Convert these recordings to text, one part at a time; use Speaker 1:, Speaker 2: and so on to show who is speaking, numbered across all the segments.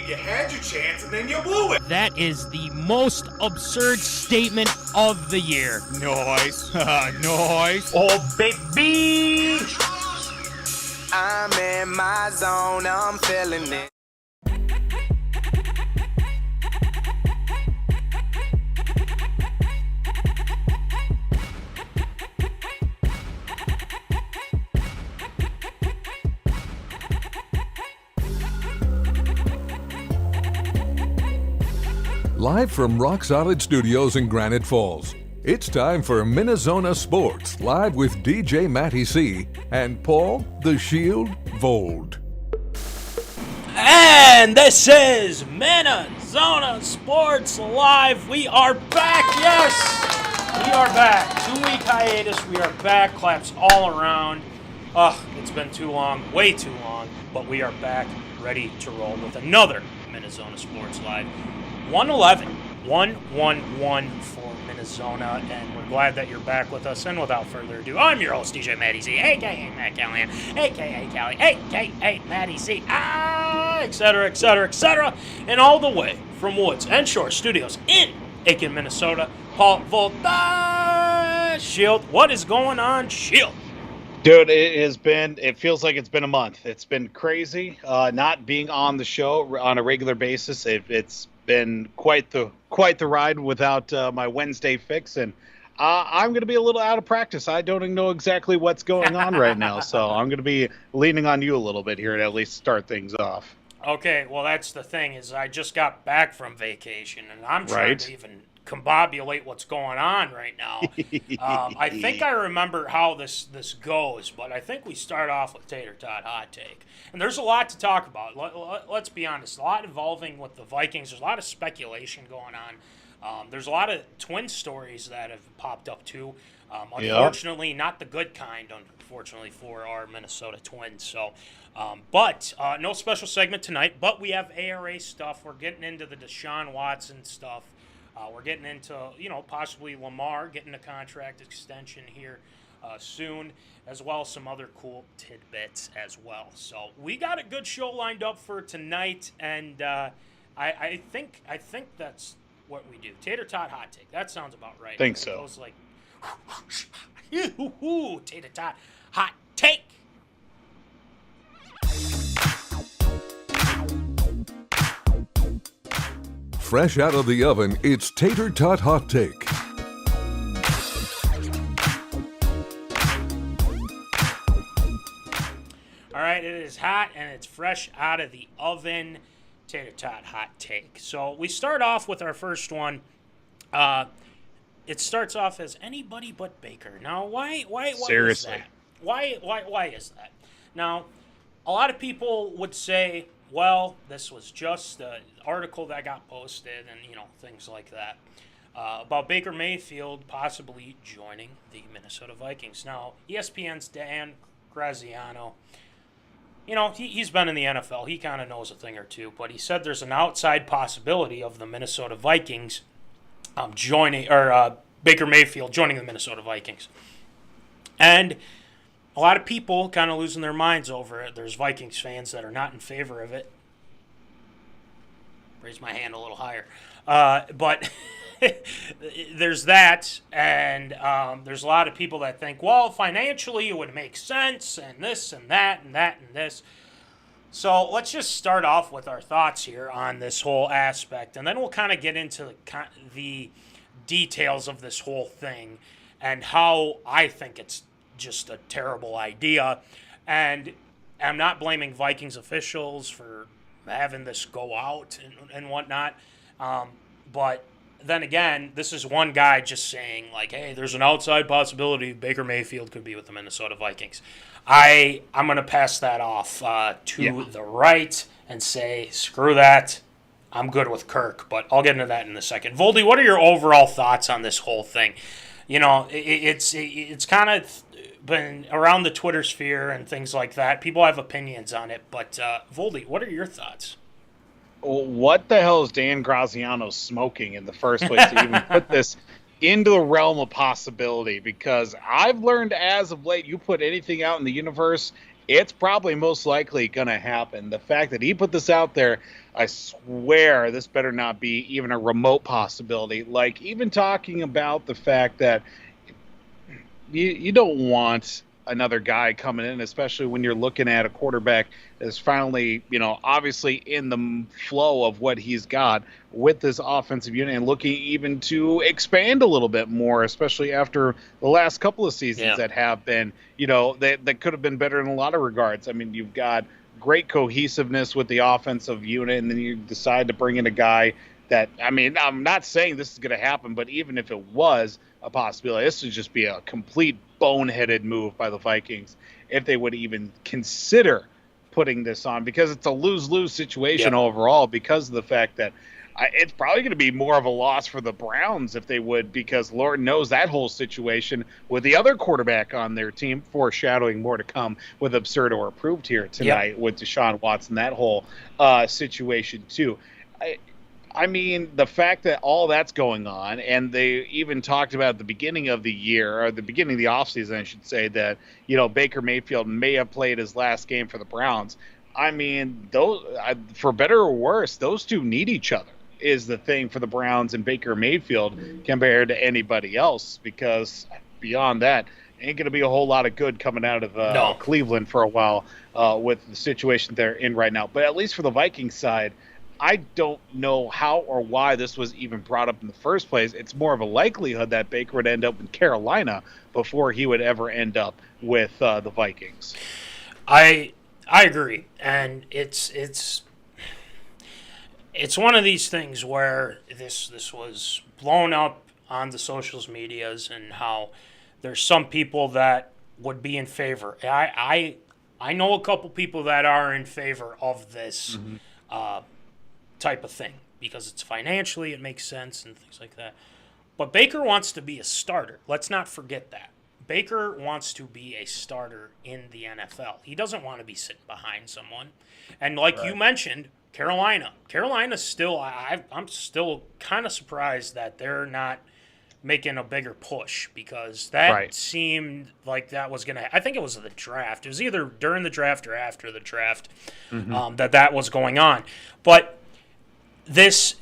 Speaker 1: You had your chance and then you blew it.
Speaker 2: That is the most absurd statement of the year.
Speaker 3: Nice. Nice.
Speaker 1: Oh, baby.
Speaker 4: I'm in my zone, I'm feeling it.
Speaker 5: Live from Rock Solid Studios in Granite Falls, it's time for MinneZona Sports, live with DJ Matty C. and Paul the Shield Vold.
Speaker 2: And this is MinneZona Sports Live. We are back, yes! We are back. 2-week hiatus, we are back. Claps all around. Ugh, it's been too long, way too long, but we are back, ready to roll with another MinneZona Sports Live. 111 for MinneZona, and we're glad that you're back with us. And without further ado, I'm your host, DJ Matty Z, a.k.a. Matt Callahan, a.k.a. Callie, a.k.a. Matty C, etc., etc., etc., and all the way from Woods and Shore Studios in Aiken, Minnesota, Paul Volta. Shield, what is going on, Shield?
Speaker 3: Dude, it feels like it's been a month. It's been crazy not being on the show on a regular basis. It's been quite the ride without my Wednesday fix, and I'm going to be a little out of practice. I don't even know exactly what's going on right now, so I'm going to be leaning on you a little bit here to at least start things off.
Speaker 2: Okay, well, that's the thing, is I just got back from vacation, and I'm trying to even combobulate what's going on right now. I think I remember how this goes, but I think we start off with Tater Tot Hot Take. And there's a lot to talk about. Let's be honest. A lot involving with the Vikings. There's a lot of speculation going on. There's a lot of twin stories that have popped up, too. Unfortunately, not the good kind, unfortunately, for our Minnesota Twins. So, but no special segment tonight, but we have ARA stuff. We're getting into the Deshaun Watson stuff. We're getting into, possibly Lamar getting a contract extension here. soon, as well as some other cool tidbits as well. So we got a good show lined up for tonight, and I think that's what we do. Tater Tot Hot Take. That sounds about right.
Speaker 3: Think so.
Speaker 2: It goes like, Tater Tot Hot Take.
Speaker 5: Fresh out of the oven, it's Tater Tot Hot Take.
Speaker 2: All right, it is hot and it's fresh out of the oven. Tater Tot Hot Take. So we start off with our first one. It starts off as anybody but Baker. Now, why
Speaker 3: Seriously.
Speaker 2: is that? Why is that? Now, a lot of people would say, well, this was just an article that got posted and, things like that. About Baker Mayfield possibly joining the Minnesota Vikings. Now, ESPN's Dan Graziano, he's been in the NFL. He kind of knows a thing or two, but he said there's an outside possibility of the Minnesota Vikings Baker Mayfield joining the Minnesota Vikings. And a lot of people kind of losing their minds over it. There's Vikings fans that are not in favor of it. Raise my hand a little higher. But there's that, and there's a lot of people that think, well, financially it would make sense, and this and that and that and this. So let's just start off with our thoughts here on this whole aspect, and then we'll kind of get into the details of this whole thing and how I think it's just a terrible idea. And I'm not blaming Vikings officials for having this go out and whatnot, but then again, this is one guy just saying, like, hey, there's an outside possibility Baker Mayfield could be with the Minnesota Vikings. I'm going to pass that off to the right and say, screw that. I'm good with Kirk, but I'll get into that in a second. Voldy, what are your overall thoughts on this whole thing? It's kind of been around the Twitter sphere and things like that. People have opinions on it, but Voldy, what are your thoughts?
Speaker 3: What the hell is Dan Graziano smoking in the first place to even put this into the realm of possibility? Because I've learned as of late, you put anything out in the universe, it's probably most likely going to happen. The fact that he put this out there, I swear this better not be even a remote possibility. Like, even talking about the fact that you don't want another guy coming in, especially when you're looking at a quarterback that's finally, obviously in the flow of what he's got with this offensive unit and looking even to expand a little bit more, especially after the last couple of seasons that have been, that could have been better in a lot of regards. I mean, you've got great cohesiveness with the offensive unit, and then you decide to bring in a guy that, I'm not saying this is going to happen, but even if it was a possibility, this would just be a complete boneheaded move by the Vikings if they would even consider putting this on, because it's a lose-lose situation overall, because of the fact that it's probably going to be more of a loss for the Browns if they would, because Lord knows that whole situation with the other quarterback on their team, foreshadowing more to come with Absurd or Approved here tonight with Deshaun Watson, that whole situation too. I mean, the fact that all that's going on, and they even talked about at the beginning of the year, or the beginning of the offseason, I should say, that, Baker Mayfield may have played his last game for the Browns. I mean, those, for better or worse, those two need each other, is the thing for the Browns and Baker Mayfield compared to anybody else, because beyond that, ain't going to be a whole lot of good coming out of Cleveland for a while with the situation they're in right now. But at least for the Vikings side, I don't know how or why this was even brought up in the first place. It's more of a likelihood that Baker would end up in Carolina before he would ever end up with the Vikings.
Speaker 2: I agree, and it's one of these things where this was blown up on the social medias, and how there's some people that would be in favor. I know a couple people that are in favor of this type of thing, because it's financially, it makes sense and things like that. But Baker wants to be a starter. Let's not forget that. Baker wants to be a starter in the NFL. He doesn't want to be sitting behind someone. And like you mentioned, Carolina's still, I'm still kind of surprised that they're not making a bigger push, because that
Speaker 3: Right.
Speaker 2: seemed like that was going to – I think it was the draft. It was either during the draft or after the draft that was going on. But this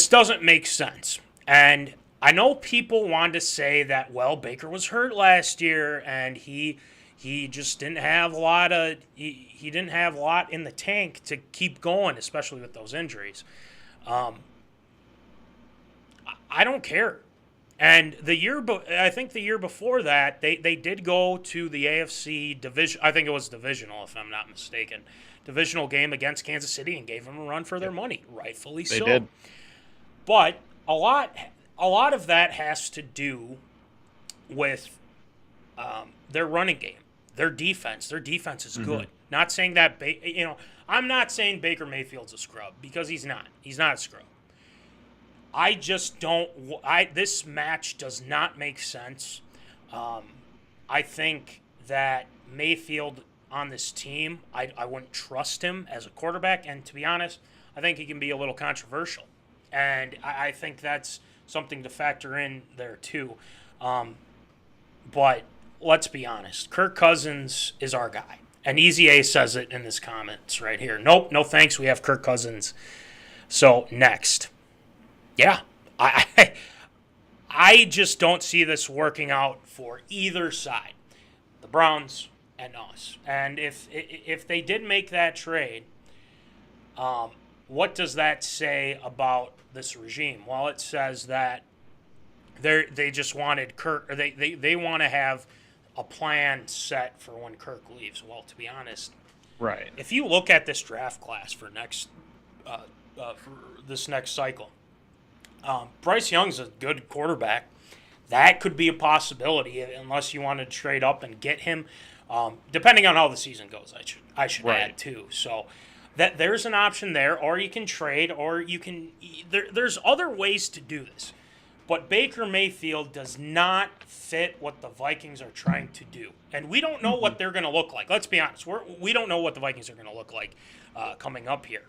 Speaker 2: doesn't make sense. And I know people wanted to say that, well, Baker was hurt last year and he just didn't have a lot of he didn't have a lot in the tank to keep going, especially with those injuries. I don't care. And I think the year before that, they did go to the AFC division. I think it was divisional, if I'm not mistaken. Divisional game against Kansas City and gave them a run for their money, rightfully so.
Speaker 3: They did.
Speaker 2: But a lot of that has to do with their running game, their defense. Their defense is good. Not saying that I'm not saying Baker Mayfield's a scrub, because he's not. He's not a scrub. I just don't. This match does not make sense. I think that Mayfield on this team, I wouldn't trust him as a quarterback. And to be honest, I think he can be a little controversial. And I think that's something to factor in there too. But let's be honest. Kirk Cousins is our guy. And Easy A says it in his comments right here. Nope, no thanks. We have Kirk Cousins. So next. Yeah, I just don't see this working out for either side, the Browns and us. And if they did make that trade, what does that say about this regime? Well, it says that they just wanted Kirk, or they want to have a plan set for when Kirk leaves. Well, to be honest,
Speaker 3: Right.
Speaker 2: if you look at this draft class for this next cycle. Bryce Young's a good quarterback. That could be a possibility unless you want to trade up and get him, depending on how the season goes. I should add too. So that there's an option there, or you can trade, or you can. There's other ways to do this, but Baker Mayfield does not fit what the Vikings are trying to do, and we don't know what they're going to look like. Let's be honest. We don't know what the Vikings are going to look like coming up here.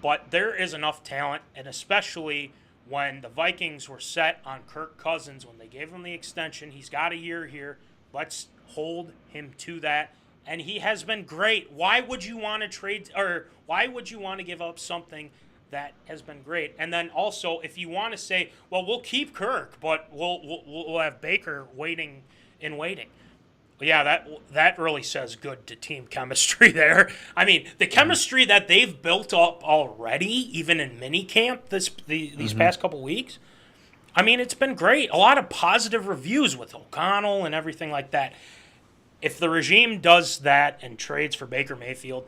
Speaker 2: But there is enough talent, and especially when the Vikings were set on Kirk Cousins, when they gave him the extension, he's got a year here. Let's hold him to that. And he has been great. Why would you want to trade, or why would you want to give up something that has been great? And then also, if you want to say, well, we'll keep Kirk, but we'll have Baker waiting. Yeah, that really says good to team chemistry there. I mean, the chemistry that they've built up already, even in minicamp these past couple weeks, I mean, it's been great. A lot of positive reviews with O'Connell and everything like that. If the regime does that and trades for Baker Mayfield,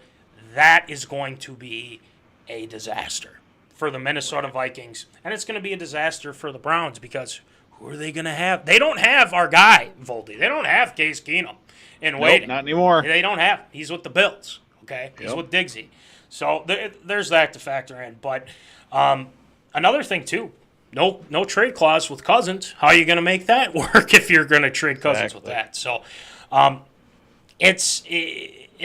Speaker 2: that is going to be a disaster for the Minnesota Vikings. And it's going to be a disaster for the Browns, because who are they going to have? They don't have our guy, Voldy. They don't have Case Keenum in waiting.
Speaker 3: Not anymore.
Speaker 2: They don't have. He's with the Bills, okay? He's with Diggsy. So there's that to factor in. But another thing, too, no trade clause with Cousins. How are you going to make that work if you're going to trade Cousins with that? So it's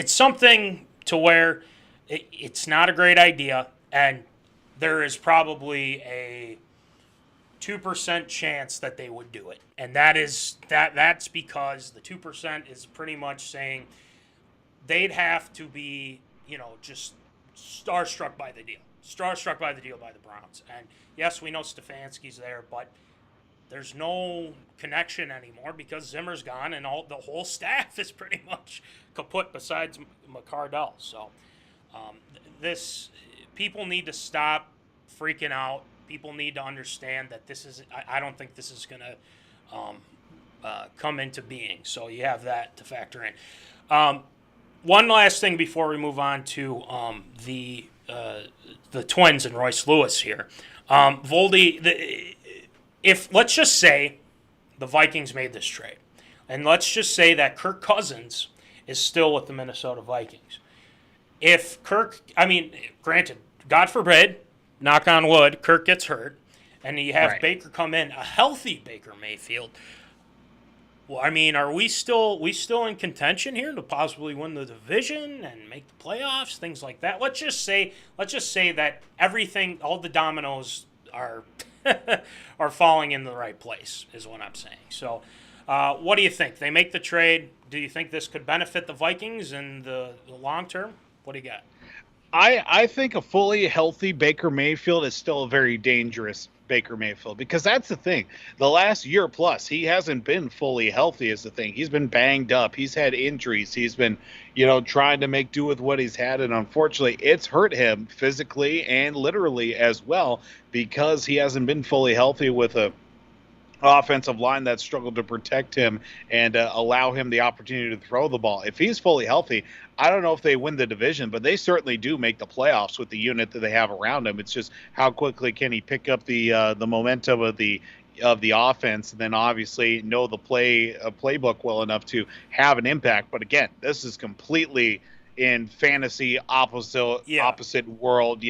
Speaker 2: something to where it's not a great idea, and there is probably a 2% chance that they would do it. And that's because the 2% is pretty much saying they'd have to be, just starstruck by the deal. Starstruck by the deal by the Browns. And yes, we know Stefanski's there, but there's no connection anymore because Zimmer's gone and the whole staff is pretty much kaput besides McCardell. So people need to stop freaking out. People need to understand that I don't think this is going to come into being. So you have that to factor in. One last thing before we move on to the Twins and Royce Lewis here. Voldy, if let's just say the Vikings made this trade, and let's just say that Kirk Cousins is still with the Minnesota Vikings. Granted, God forbid, knock on wood, Kirk gets hurt, and you have Baker come in, a healthy Baker Mayfield. Well, are we still in contention here to possibly win the division and make the playoffs, things like that? Let's just say that everything, all the dominoes are are falling in the right place, is what I'm saying. So, what do you think? They make the trade. Do you think this could benefit the Vikings in the long term? What do you got?
Speaker 3: I think a fully healthy Baker Mayfield is still a very dangerous Baker Mayfield, because that's the thing. The last year plus, he hasn't been fully healthy is the thing. He's been banged up. He's had injuries. He's been, trying to make do with what he's had. And unfortunately, it's hurt him physically and literally as well, because he hasn't been fully healthy with a offensive line that struggled to protect him and allow him the opportunity to throw the ball. If he's fully healthy, I don't know if they win the division, but they certainly do make the playoffs with the unit that they have around him. It's just how quickly can he pick up the momentum of the offense, and then obviously know the playbook well enough to have an impact. But again, this is completely in fantasy opposite world,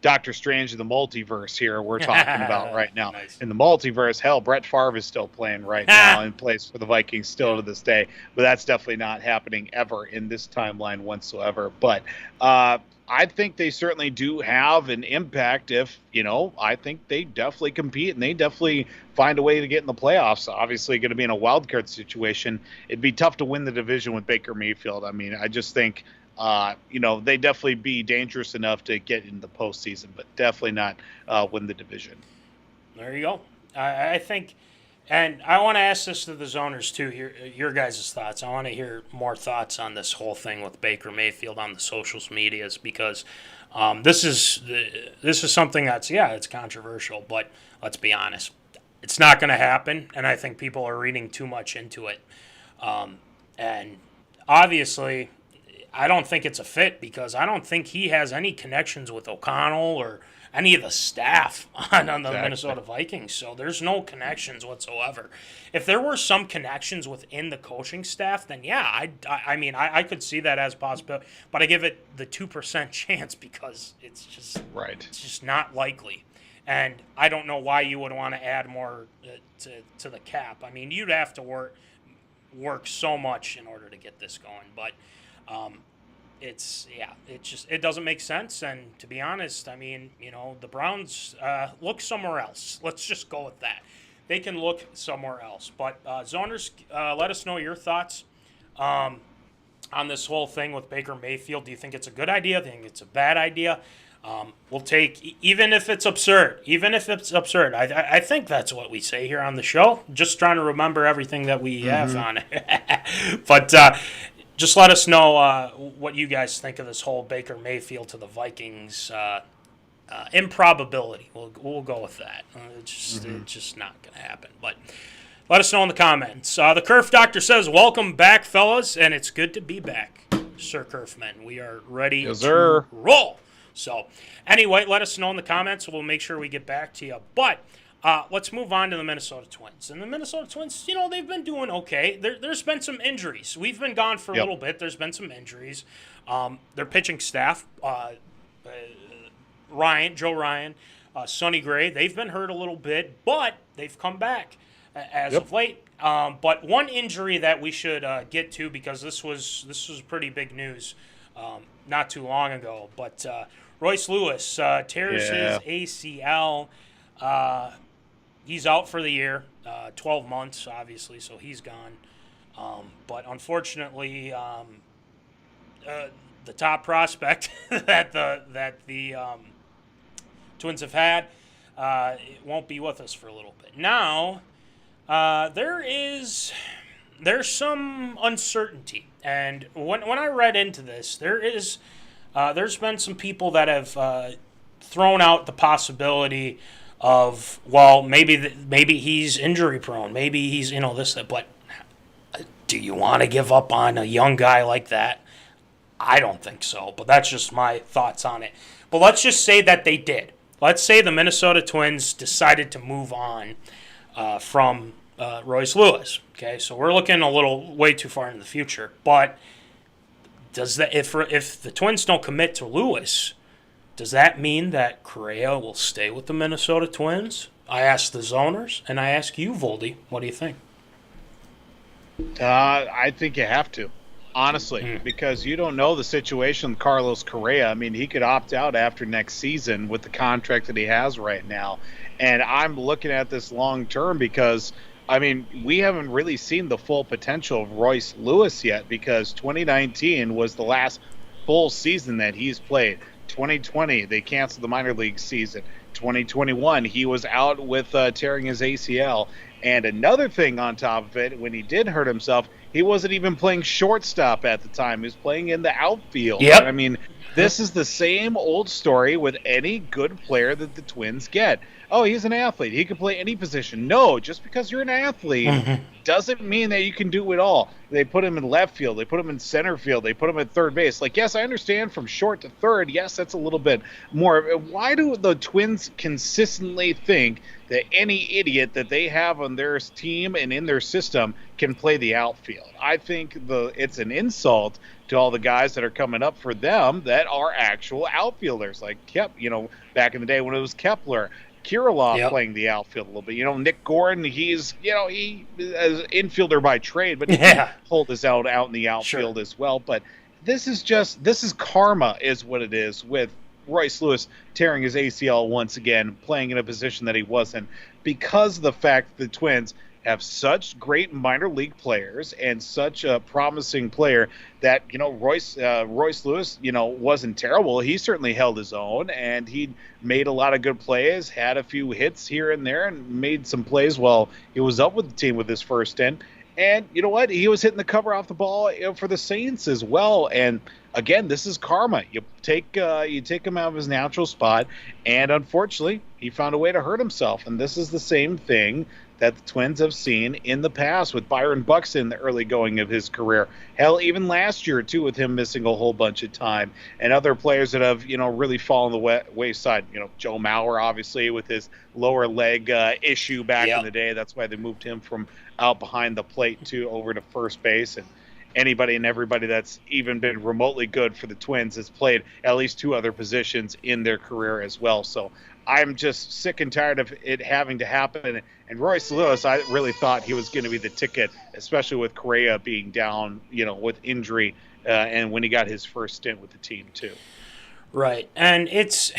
Speaker 3: Doctor Strange in the multiverse here we're talking about right now.
Speaker 2: Nice.
Speaker 3: In the multiverse, hell, Brett Favre is still playing right now and plays for the Vikings still to this day, but that's definitely not happening ever in this timeline whatsoever. But I think they certainly do have an impact if, I think they definitely compete and they definitely find a way to get in the playoffs. Obviously going to be in a wild card situation. It'd be tough to win the division with Baker Mayfield. I mean, I just think, they definitely be dangerous enough to get in the postseason, but definitely not win the division.
Speaker 2: There you go. I think, and I want to ask this to the zoners too, your guys' thoughts. I want to hear more thoughts on this whole thing with Baker Mayfield on the social medias, because this is something that's, it's controversial, but let's be honest. It's not going to happen, and I think people are reading too much into it. And obviously, I don't think it's a fit, because I don't think he has any connections with O'Connell or any of the staff on the Minnesota Vikings. So there's no connections whatsoever. If there were some connections within the coaching staff, then I could see that as possible. But I give it the 2% chance, because it's just It's just not likely. And I don't know why you would want to add more to the cap. I mean, you'd have to work so much in order to get this going. But it doesn't make sense. And to be honest, I mean, the Browns look somewhere else. Let's just go with that. They can look somewhere else. But zoners, let us know your thoughts on this whole thing with Baker Mayfield. Do you think it's a good idea? Do you think it's a bad idea? We'll take, even if it's absurd. I think that's what we say here on the show. Just trying to remember everything that we have on it. But just let us know what you guys think of this whole Baker Mayfield to the Vikings improbability. We'll go with that. It's just not going to happen. But let us know in the comments. The Kerf Doctor says, welcome back, fellas, and it's good to be back, Sir Kerfman. We are ready to roll. So, anyway, let us know in the comments. We'll make sure we get back to you. But let's move on to the Minnesota Twins. And the Minnesota Twins, they've been doing okay. There's been some injuries. We've been gone for a little bit. There's been some injuries. Their pitching staff, Joe Ryan, Sonny Gray, they've been hurt a little bit, but they've come back as of late. But one injury that we should get to, because this was pretty big news not too long ago, but RoyceLewis tears his ACL. He's out for the year, 12 months, obviously, so he's gone. But unfortunately, the top prospect that the Twins have had it won't be with us for a little bit. Now, there's some uncertainty. And when I read into this, there's been some people that have thrown out the possibility of, well, maybe he's injury prone, maybe he's this, that. But do you want to give up on a young guy like that? I don't think so. But that's just my thoughts on it. But let's just say that they did. Let's say the Minnesota Twins decided to move on from RoyceLewis. Okay, so we're looking a little way too far in the future. But does that, if the Twins don't commit to Lewis, does that mean that Correa will stay with the Minnesota Twins? I asked the zoners, and I ask you, Voldy, what do you think?
Speaker 3: I think you have to. honestly, because you don't know the situation with Carlos Correa. I mean, he could opt out after next season with the contract that he has right now. And I'm looking at this long term because, I mean, we haven't really seen the full potential of Royce Lewis yet, because 2019 was the last full season that he's played. 2020, they canceled the minor league season. 2021, he was out with tearing his ACL. And another thing on top of it, when he did hurt himself, he wasn't even playing shortstop at the time. He was playing in the outfield.
Speaker 2: Yep.
Speaker 3: I mean, this is the same old story with any good player that the Twins get. Oh, he's an athlete. He can play any position. No, just because you're an athlete doesn't mean that you can do it all. They put him in left field. They put him in center field. They put him at third base. Like, yes, I understand from short to third. Yes, that's a little bit more. Why do the Twins consistently think that any idiot that they have on their team and in their system can play the outfield? I think it's an insult to all the guys that are coming up for them that are actual outfielders. Like, back in the day when it was Kepler, Kirilloff playing the outfield a little bit. Nick Gordon, he is an infielder by trade, but he can hold his out in the outfield as well. But this is karma is what it is with Royce Lewis tearing his ACL once again, playing in a position that he wasn't, because of the fact that the Twins have such great minor league players and such a promising player that, Royce Lewis, wasn't terrible. He certainly held his own, and he made a lot of good plays, had a few hits here and there, and made some plays while he was up with the team with his first stint. And you know what? He was hitting the cover off the ball for the Saints as well. And again, this is karma. You take him out of his natural spot, and unfortunately, he found a way to hurt himself. And this is the same thing that the Twins have seen in the past with Byron Buxton in the early going of his career. Hell, even last year, too, with him missing a whole bunch of time. And other players that have, really fallen the wayside. Joe Mauer, obviously, with his lower leg issue back in the day. That's why they moved him from out behind the plate to over to first base. And anybody and everybody that's even been remotely good for the Twins has played at least two other positions in their career as well. So I'm just sick and tired of it having to happen. And Royce Lewis, I really thought he was going to be the ticket, especially with Correa being down, with injury, and when he got his first stint with the team too.
Speaker 2: Right, and it's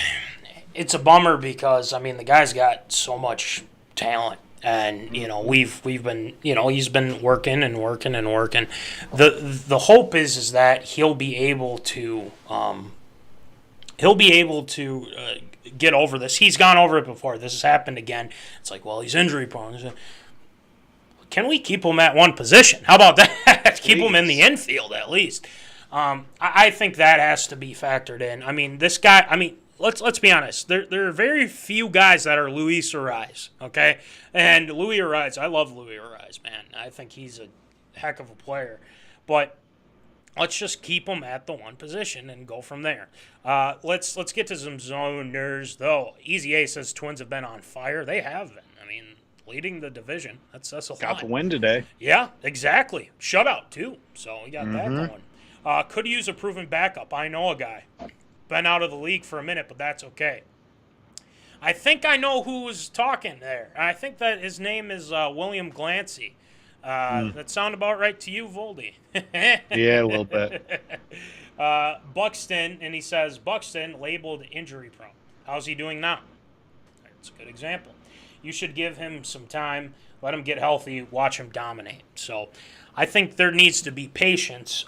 Speaker 2: a bummer because the guy's got so much talent. And we've been he's been working and working and working. The hope is that he'll be able to get over this. He's gone over it before. This has happened again. It's like, well, he's injury prone. Can we keep him at one position? How about that? Keep him in the infield at least. I think that has to be factored in. This guy. Let's be honest. There are very few guys that are Luis Ariz, okay? And Luis Ariz, I love Luis Ariz, man. I think he's a heck of a player. But let's just keep him at the one position and go from there. Let's get to some zoners, though. Easy A says Twins have been on fire. They have been. Leading the division. That's a lot.
Speaker 3: Got the win today.
Speaker 2: Yeah, exactly. Shutout, too. So we got that going. Could use a proven backup. I know a guy. Been out of the league for a minute, but that's okay. I think I know who was talking there. I think that his name is William Glancy. That sound about right to you, Voldy?
Speaker 3: Yeah, a little bit.
Speaker 2: Buxton, and he says, Buxton labeled injury prone. How's he doing now? That's a good example. You should give him some time, let him get healthy, watch him dominate. So I think there needs to be patience,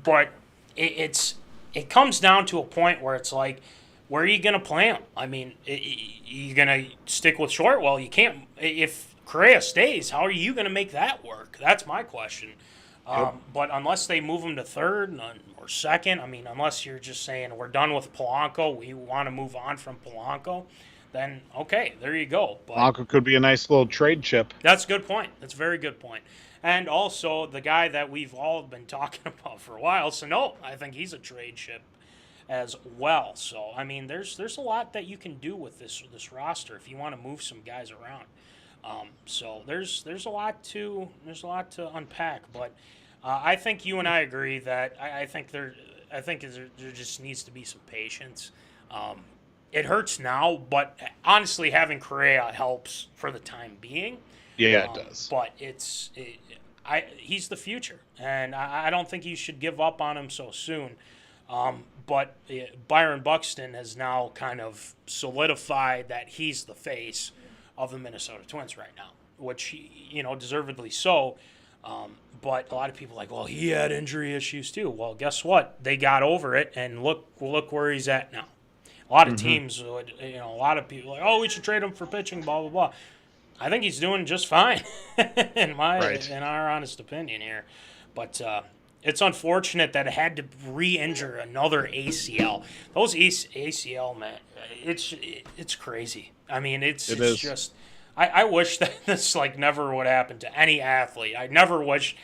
Speaker 2: but it comes down to a point where it's like, where are you going to play him? You going to stick with short? Well, you can't. If Correa stays, how are you going to make that work? That's my question. But unless they move him to third or second, unless you're just saying we're done with Polanco, we want to move on from Polanco, then okay, there you go. But
Speaker 3: Polanco could be a nice little trade chip.
Speaker 2: That's a good point. That's a very good point. And also the guy that we've all been talking about for a while, Sano, I think he's a trade chip as well. So there's a lot that you can do with this roster if you want to move some guys around. So there's a lot to unpack. But I think you and I agree that I think there just needs to be some patience. It hurts now, but honestly, having Correa helps for the time being.
Speaker 3: Yeah, it does.
Speaker 2: But he's the future, and I don't think you should give up on him so soon. But Byron Buxton has now kind of solidified that he's the face of the Minnesota Twins right now, which, deservedly so. But a lot of people are like, well, he had injury issues too. Well, guess what? They got over it, and look where he's at now. A lot of teams would, a lot of people are like, oh, we should trade him for pitching, blah, blah, blah. I think he's doing just fine, in our honest opinion here. But it's unfortunate that it had to re-injure another ACL. Those ACL, man, it's crazy. I mean, it's just. I wish that this never would happen to any athlete. I never wish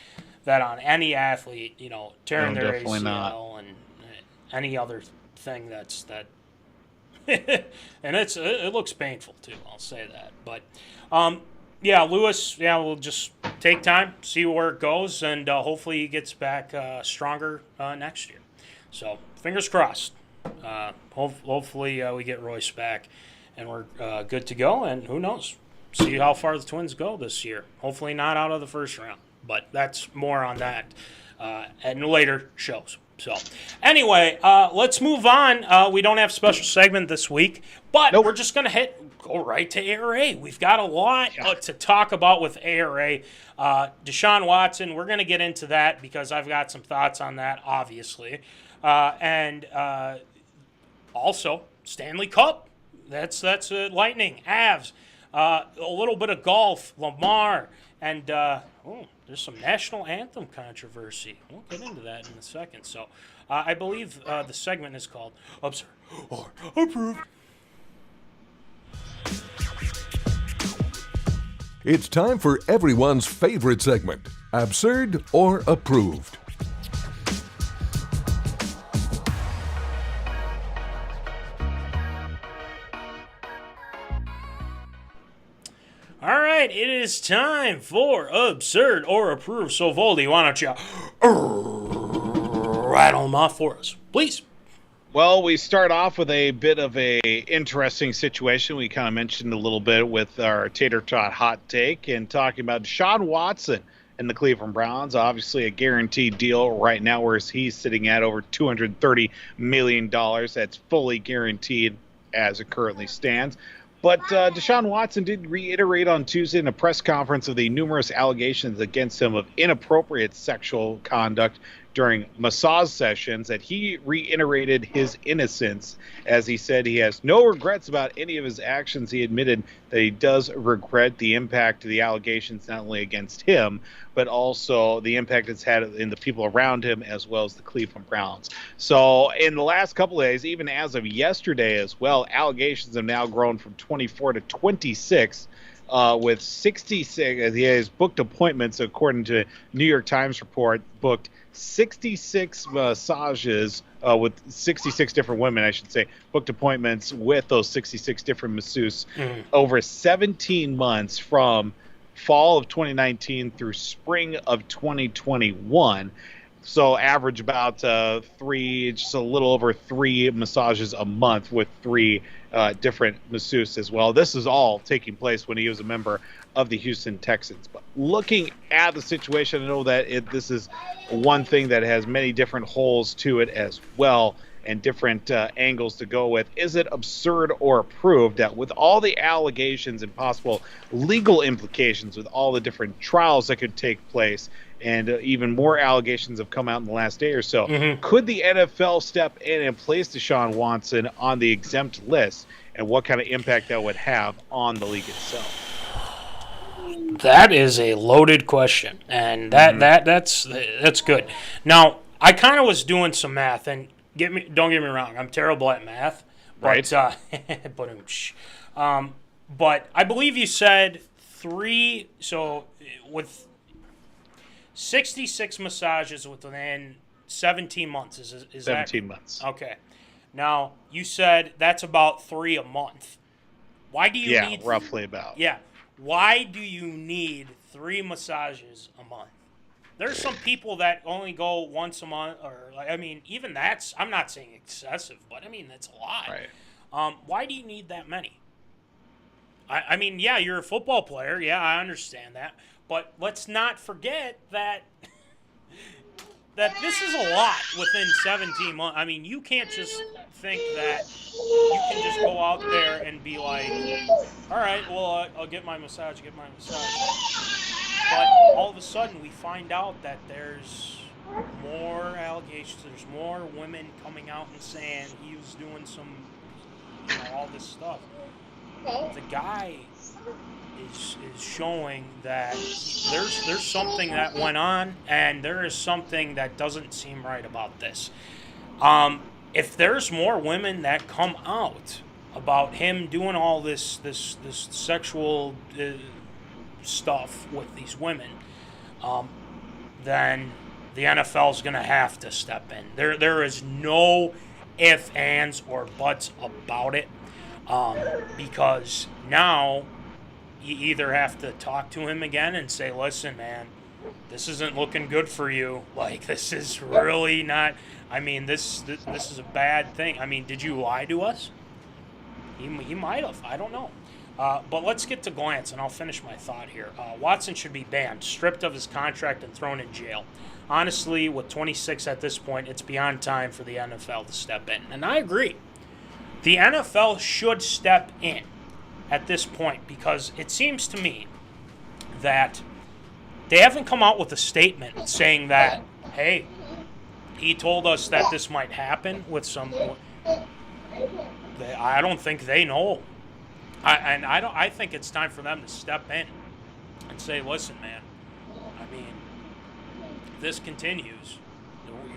Speaker 2: that on any athlete, tearing their ACL not. And any other thing that. And it looks painful too. I'll say that. But Lewis, we'll just take time, see where it goes, and hopefully he gets back stronger next year. So fingers crossed. Hopefully we get Royce back, and we're good to go. And who knows? See how far the Twins go this year. Hopefully not out of the first round, but that's more on that in later shows. So anyway, let's move on. We don't have a special segment this week, but we're just going to go right to ARA. We've got a lot to talk about with ARA. Deshaun Watson, we're going to get into that because I've got some thoughts on that, obviously. And also, Stanley Cup. That's Lightning, Avs. A little bit of golf, Lamar, and there's some national anthem controversy. We'll get into that in a second. So I believe the segment is called Absurd or Approved.
Speaker 5: It's time for everyone's favorite segment, Absurd or Approved.
Speaker 2: All right, it is time for Absurd or Approved. So, Voldy, why don't you rattle them off for us, please?
Speaker 3: Well, we start off with a bit of a interesting situation. We kind of mentioned a little bit with our Tater Tot Hot Take and talking about Deshaun Watson and the Cleveland Browns. Obviously, a guaranteed deal right now where he's sitting at over $230 million. That's fully guaranteed as it currently stands. But Deshaun Watson did reiterate on Tuesday in a press conference of the numerous allegations against him of inappropriate sexual conduct during massage sessions that he reiterated his innocence, as he said he has no regrets about any of his actions. He admitted that he does regret the impact of the allegations, not only against him, but also the impact it's had in the people around him, as well as the Cleveland Browns. So in the last couple of days, even as of yesterday as well, allegations have now grown from 24 to 26. With 66, he has booked appointments, according to New York Times report, booked 66 massages with 66 different women, I should say, booked appointments with those 66 different masseuses over 17 months from fall of 2019 through spring of 2021. So average about just a little over 3 massages a month with 3 different masseuses as well. This is all taking place when he was a member of the Houston Texans. But looking at the situation, I know that this is one thing that has many different holes to it as well and different angles to go with. Is it absurd or approved that with all the allegations and possible legal implications, with all the different trials that could take place, and even more allegations have come out in the last day or so, could the NFL step in and place Deshaun Watson on the exempt list, and what kind of impact that would have on the league itself?
Speaker 2: That is a loaded question, and that's good. Now, I kind of was doing some math, and don't get me wrong, I'm terrible at math, but but I believe you said 3. So with 66 massages within 17 months, is
Speaker 3: 17 months?
Speaker 2: Okay. Now you said that's about 3 a month. Why do you need?
Speaker 3: Roughly about.
Speaker 2: Yeah. Why do you need 3 massages a month? There's some people that only go once a month, or even that's, I'm not saying excessive, but that's a lot.
Speaker 3: Right.
Speaker 2: Why do you need that many? I mean, yeah, you're a football player. Yeah, I understand that. But let's not forget that this is a lot within 17 months. I mean, you can't just think that you can just go out there and be like, all right, well, I'll get my massage. But all of a sudden, we find out that there's more allegations. There's more women coming out and saying he was doing some, all this stuff. The guy is showing that there's something that went on, and there is something that doesn't seem right about this. If there's more women that come out about him doing all this sexual stuff with these women, then the NFL is going to have to step in. There is no ifs, ands, or buts about it, because now you either have to talk to him again and say, listen, man, this isn't looking good for you. Like, this is really not, I mean, this is a bad thing. I mean, did you lie to us? He might have. I don't know. But let's get to Glance, and I'll finish my thought here. Watson should be banned, stripped of his contract, and thrown in jail. Honestly, with 26 at this point, it's beyond time for the NFL to step in. And I agree. The NFL should step in at this point, because it seems to me that they haven't come out with a statement saying that, hey, he told us that this might happen with some. I don't think they know. I think it's time for them to step in and say, listen, man, I mean, if this continues,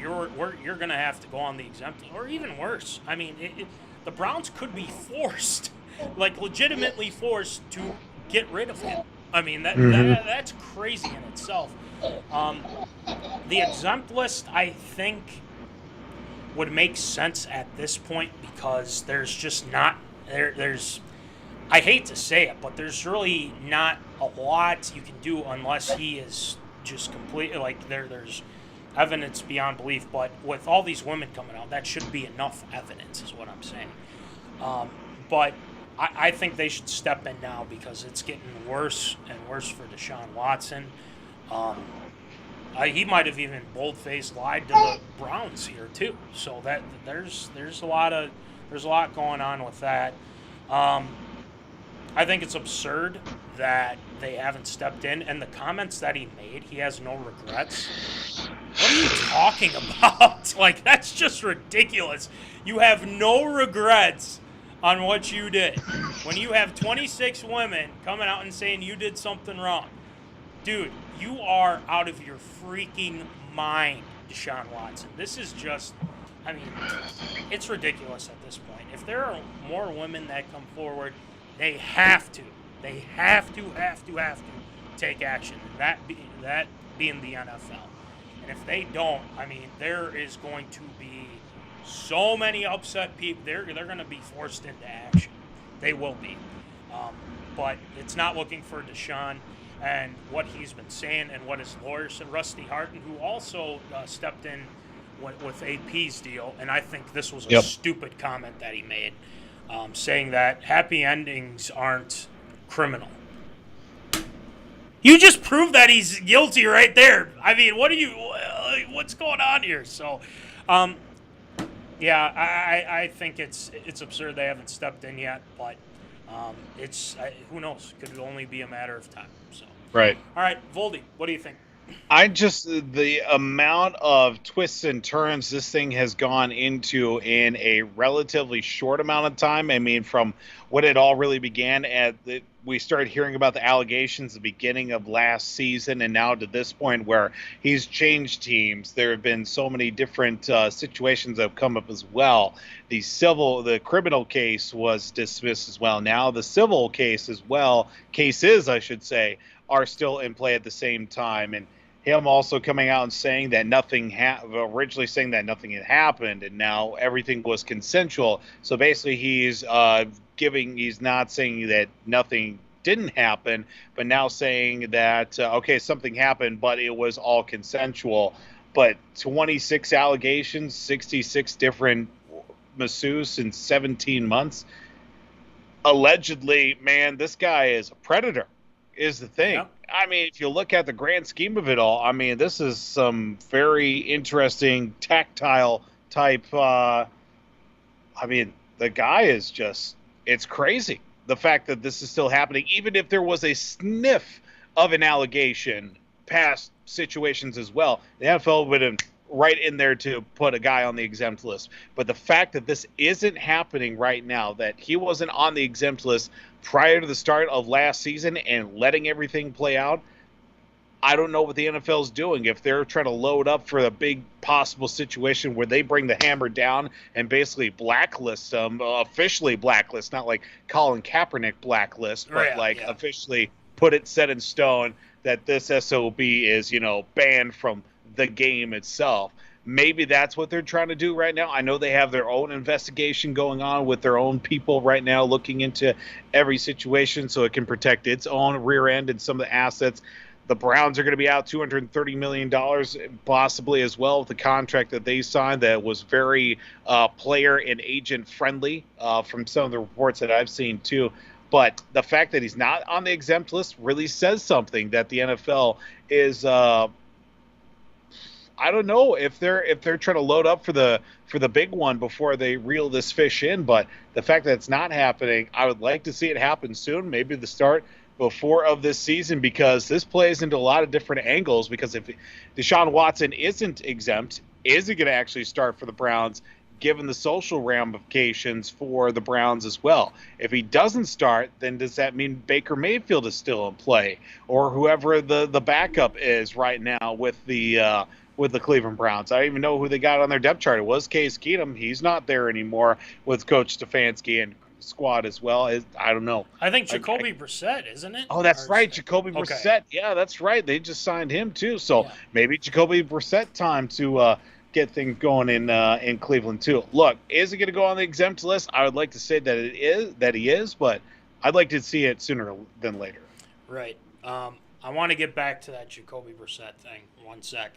Speaker 2: you're going to have to go on the exempt, or even worse. I mean, the Browns could be forced, like legitimately forced, to get rid of him. I mean, that's crazy in itself. The exempt list, I think, would make sense at this point, because there's just not there's I hate to say it, but there's really not a lot you can do unless he is just completely, like, there's evidence beyond belief. But with all these women coming out, that should be enough evidence, is what I'm saying. But I think they should step in now, because it's getting worse and worse for Deshaun Watson. He might have even bold-faced lied to the Browns here too. So that there's a lot going on with that. I think it's absurd that they haven't stepped in, and the comments that he made, he has no regrets. What are you talking about? Like, that's just ridiculous. You have no regrets on what you did. When you have 26 women coming out and saying you did something wrong. Dude, you are out of your freaking mind, Deshaun Watson. This is just, I mean, it's ridiculous at this point. If there are more women that come forward, they have to take action. That being the NFL. And if they don't, I mean, there is going to be so many upset people. They're going to be forced into action. They will be. But it's not looking for Deshaun and what he's been saying and what his lawyer said. Rusty Harton, who also stepped in with AP's deal, and I think this was a stupid comment that he made, saying that happy endings aren't criminal. You just proved that he's guilty right there. I mean, what's going on here? So, yeah, I think it's absurd they haven't stepped in yet, but who knows? Could only be a matter of time. So,
Speaker 3: right.
Speaker 2: All right, Voldy, what do you think?
Speaker 3: The amount of twists and turns this thing has gone into in a relatively short amount of time. I mean, from when it all really began we started hearing about the allegations at the beginning of last season, and now to this point where he's changed teams. There have been so many different situations that have come up as well. The criminal case was dismissed as well. Now the civil cases, I should say, are still in play at the same time. And him also coming out and saying that originally saying that nothing had happened, and now everything was consensual. So basically he's not saying that nothing didn't happen, but now saying that, something happened, but it was all consensual. But 26 allegations, 66 different masseuses in 17 months. Allegedly, man, this guy is a predator. Is the thing. I mean, if you look at the grand scheme of it all, I mean, this is some very interesting tactile type. I mean, the guy is just, it's crazy. The fact that this is still happening, even if there was a sniff of an allegation past situations as well, the NFL would have right in there to put a guy on the exempt list. But the fact that this isn't happening right now, that he wasn't on the exempt list prior to the start of last season and letting everything play out, I don't know what the NFL is doing. If they're trying to load up for a big possible situation where they bring the hammer down and basically blacklist them, officially blacklist, not like Colin Kaepernick blacklist, but officially put it set in stone that this SOB is, banned from the game itself. Maybe that's what they're trying to do right now. I know they have their own investigation going on with their own people right now looking into every situation so it can protect its own rear end and some of the assets. The Browns are going to be out $230 million possibly as well with the contract that they signed that was very player and agent friendly from some of the reports that I've seen too. But the fact that he's not on the exempt list really says something that the NFL is I don't know if they're trying to load up for the big one before they reel this fish in, but the fact that it's not happening, I would like to see it happen soon, maybe the start before of this season, because this plays into a lot of different angles. Because if Deshaun Watson isn't exempt, is he going to actually start for the Browns, given the social ramifications for the Browns as well? If he doesn't start, then does that mean Baker Mayfield is still in play, or whoever the backup is right now with the Cleveland Browns? I don't even know who they got on their depth chart. It was Case Keenum. He's not there anymore with Coach Stefanski and squad as well. I don't know.
Speaker 2: I think Jacoby Brissett, isn't it?
Speaker 3: Oh, that's right. Jacoby Brissett. Yeah, that's right. They just signed him too. So maybe Jacoby Brissett time to get things going in Cleveland too. Look, is he going to go on the exempt list? I would like to say that he is, but I'd like to see it sooner than later.
Speaker 2: Right. I want to get back to that Jacoby Brissett thing. One sec.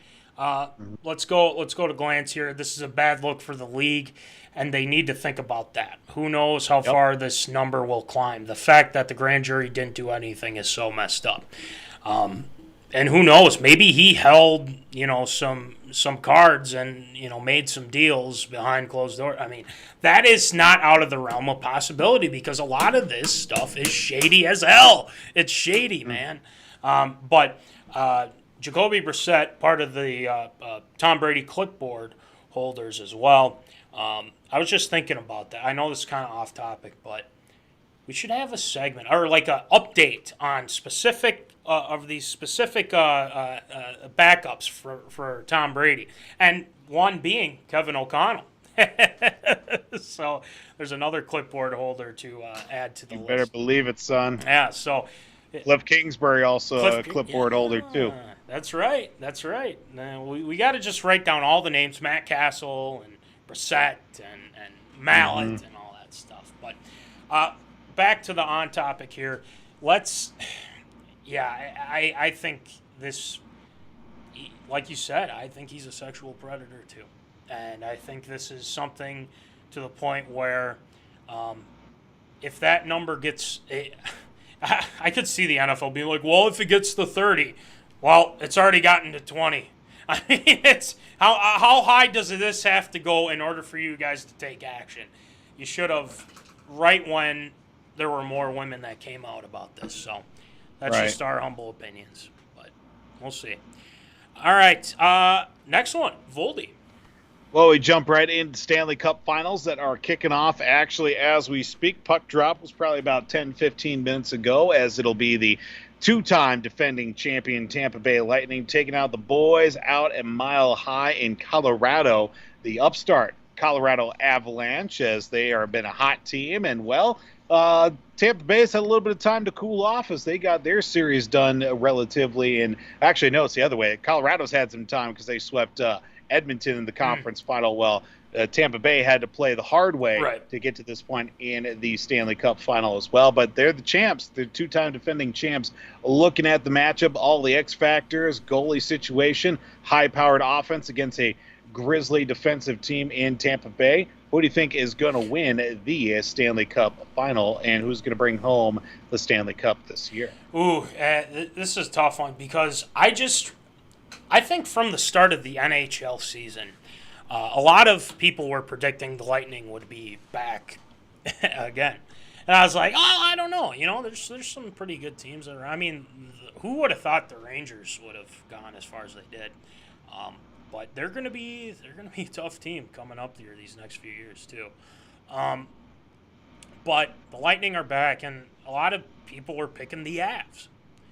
Speaker 2: Let's go to glance here. This is a bad look for the league, and they need to think about that. Who knows how far this number will climb? The fact that the grand jury didn't do anything is so messed up. And who knows? Maybe he held, some cards and, made some deals behind closed doors. I mean, that is not out of the realm of possibility, because a lot of this stuff is shady as hell. It's shady, man. But Jacoby Brissett, part of the Tom Brady clipboard holders as well. I was just thinking about that. I know this is kind of off topic, but we should have a segment or like an update on specific of these specific backups for Tom Brady, and one being Kevin O'Connell. So there's another clipboard holder to add to the list.
Speaker 3: You better believe it, son.
Speaker 2: Yeah. So
Speaker 3: Cliff Kingsbury also a clipboard holder too.
Speaker 2: That's right. Now, we got to just write down all the names: Matt Castle and Brissett and Mallet and all that stuff. But back to the on topic here. I think this, like you said, I think he's a sexual predator too. And I think this is something to the point where if that number gets, I could see the NFL being like, well, if it gets to 30, well, it's already gotten to 20. I mean, it's how high does this have to go in order for you guys to take action? You should have right when there were more women that came out about this. So that's just our humble opinions, but we'll see. All right, next one, Voldy.
Speaker 3: Well, we jump right into Stanley Cup finals that are kicking off actually as we speak. Puck drop was probably about 10-15 minutes ago, as it'll be the two-time defending champion Tampa Bay Lightning taking out the boys out at Mile High in Colorado. The upstart Colorado Avalanche, as they have been a hot team. And, well, Tampa Bay's had a little bit of time to cool off as they got their series done relatively. And actually, no, it's the other way. Colorado's had some time because they swept Edmonton in the conference final. Well, Tampa Bay had to play the hard way to get to this point in the Stanley Cup final as well. But they're the champs. They're two-time defending champs. Looking at the matchup, all the X factors, goalie situation, high-powered offense against a Grizzly defensive team in Tampa Bay. Who do you think is going to win the Stanley Cup final, and who's going to bring home the Stanley Cup this year?
Speaker 2: Ooh, this is a tough one because I think from the start of the NHL season, a lot of people were predicting the Lightning would be back again. And I was like, oh, I don't know. There's some pretty good teams that are. I mean, who would have thought the Rangers would have gone as far as they did? But they're gonna be a tough team coming up here these next few years too. But the Lightning are back, and a lot of people were picking the Avs.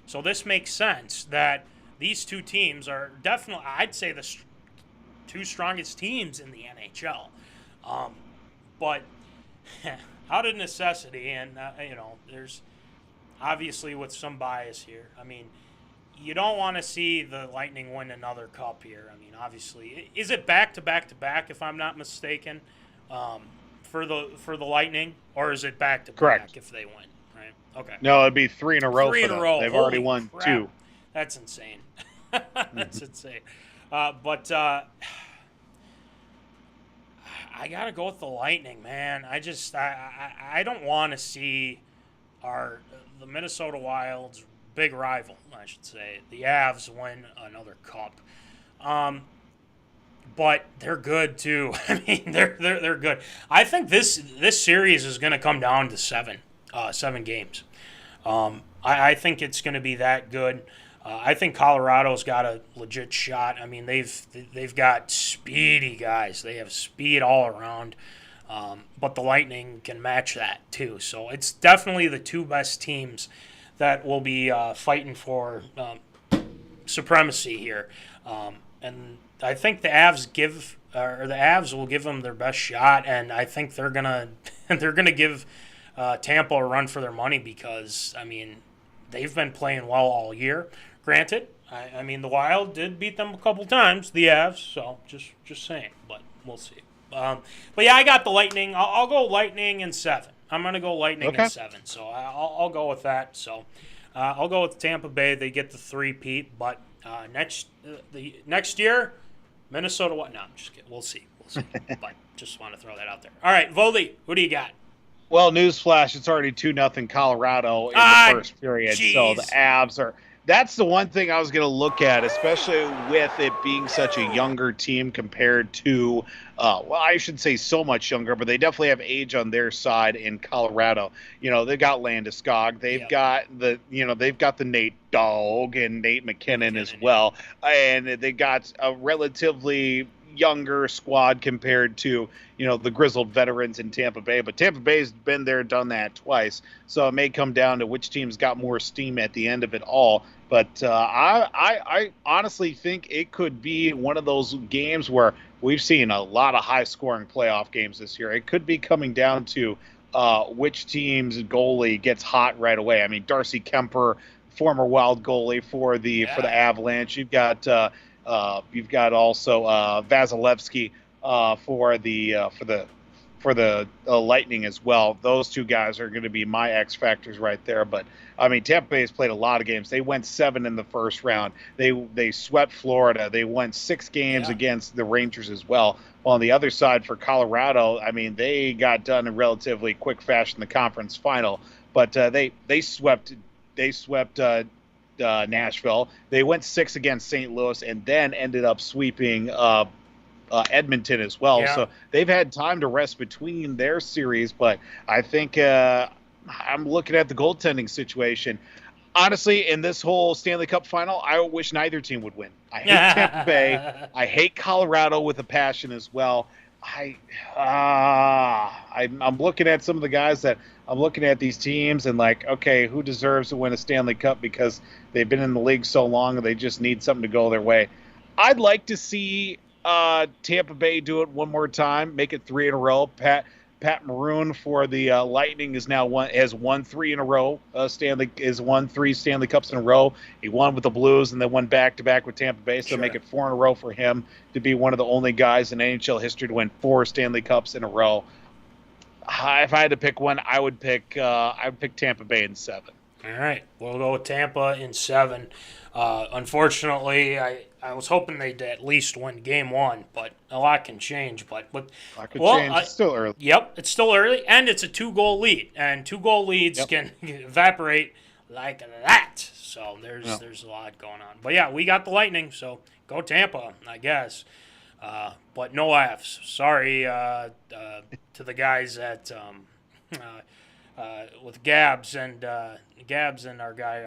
Speaker 2: So this makes sense that these two teams are definitely, I'd say, the two strongest teams in the NHL. But out of necessity, and there's obviously with some bias here. I mean, you don't want to see the Lightning win another cup here. I mean, obviously, is it back to back to back? If I'm not mistaken, for the Lightning, or is it back to back if they win? Right? Okay.
Speaker 3: No, it'd be 3 in a row.
Speaker 2: 3 in a row.
Speaker 3: They've already won
Speaker 2: crap.
Speaker 3: 2.
Speaker 2: That's insane. That's insane. But I gotta go with the Lightning, man. I don't want to see the Minnesota Wild's big rival, I should say, the Avs, win another cup. But they're good too. I mean, they're good. I think this series is going to come down to 7 games. I think it's going to be that good. I think Colorado's got a legit shot. I mean, they've got speedy guys. They have speed all around. But the Lightning can match that too. So it's definitely the two best teams that will be fighting for supremacy here. And I think the Avs will give them their best shot, and I think they're gonna give Tampa a run for their money because I mean they've been playing well all year. Granted, I mean the Wild did beat them a couple times, the Avs. So just saying, but we'll see. But yeah, I got the Lightning. I'll go Lightning in 7. I'm gonna go Lightning in 7. So I'll go with that. So I'll go with Tampa Bay. They get the 3-peat, but next year, Minnesota. What? No, I'm just kidding. We'll see. But just want to throw that out there. All right, Voldy, who do you got?
Speaker 3: Well, newsflash, it's already 2-0 Colorado in the first period.
Speaker 2: Geez.
Speaker 3: So the Avs are. That's the one thing I was going to look at, especially with it being such a younger team compared to, well, I should say so much younger, but they definitely have age on their side in Colorado. They've got Landeskog, they've got the Nate Dogg and Nate McKinnon as well, and they got a relatively younger squad compared to the grizzled veterans in Tampa Bay, but Tampa Bay's been there, done that twice, so it may come down to which team's got more steam at the end of it all. But I honestly think it could be one of those games where we've seen a lot of high-scoring playoff games this year. It could be coming down to which team's goalie gets hot right away. I mean, Darcy Kemper, former Wild goalie for the Avalanche. You've got also Vasilevsky for the Lightning as well. Those two guys are going to be my X factors right there. But I mean, Tampa Bay has played a lot of games. They went 7 in the first round. They swept Florida. They won 6 games against the Rangers as well. Well, on the other side for Colorado, I mean, they got done in relatively quick fashion in the conference final. But they swept Nashville. They went 6 against St. Louis and then ended up sweeping Edmonton as well.
Speaker 2: Yeah.
Speaker 3: So they've had time to rest between their series, but I think I'm looking at the goaltending situation. Honestly, in this whole Stanley Cup final, I wish neither team would win. I hate Tampa Bay. I hate Colorado with a passion as well. I'm looking at some of the guys that I'm looking at these teams and like, okay, who deserves to win a Stanley Cup because they've been in the league so long and they just need something to go their way. I'd like to see Tampa Bay do it one more time, make it 3 in a row. Pat Maroon for the Lightning has won 3 in a row. Won 3 Stanley Cups in a row. He won with the Blues and then won back-to-back with Tampa Bay. So make it 4 in a row for him to be one of the only guys in NHL history to win 4 Stanley Cups in a row. If I had to pick one, I would pick Tampa Bay in 7.
Speaker 2: All right, we'll go with Tampa in 7. Unfortunately, I was hoping they'd at least win game one, but a lot can change. But
Speaker 3: It's still early.
Speaker 2: Yep, it's still early, and it's a 2-goal lead, and 2-goal leads can evaporate like that. So there's a lot going on. But yeah, we got the Lightning, so go Tampa, I guess. But no laughs. Sorry to the guys at with Gabs and our guy.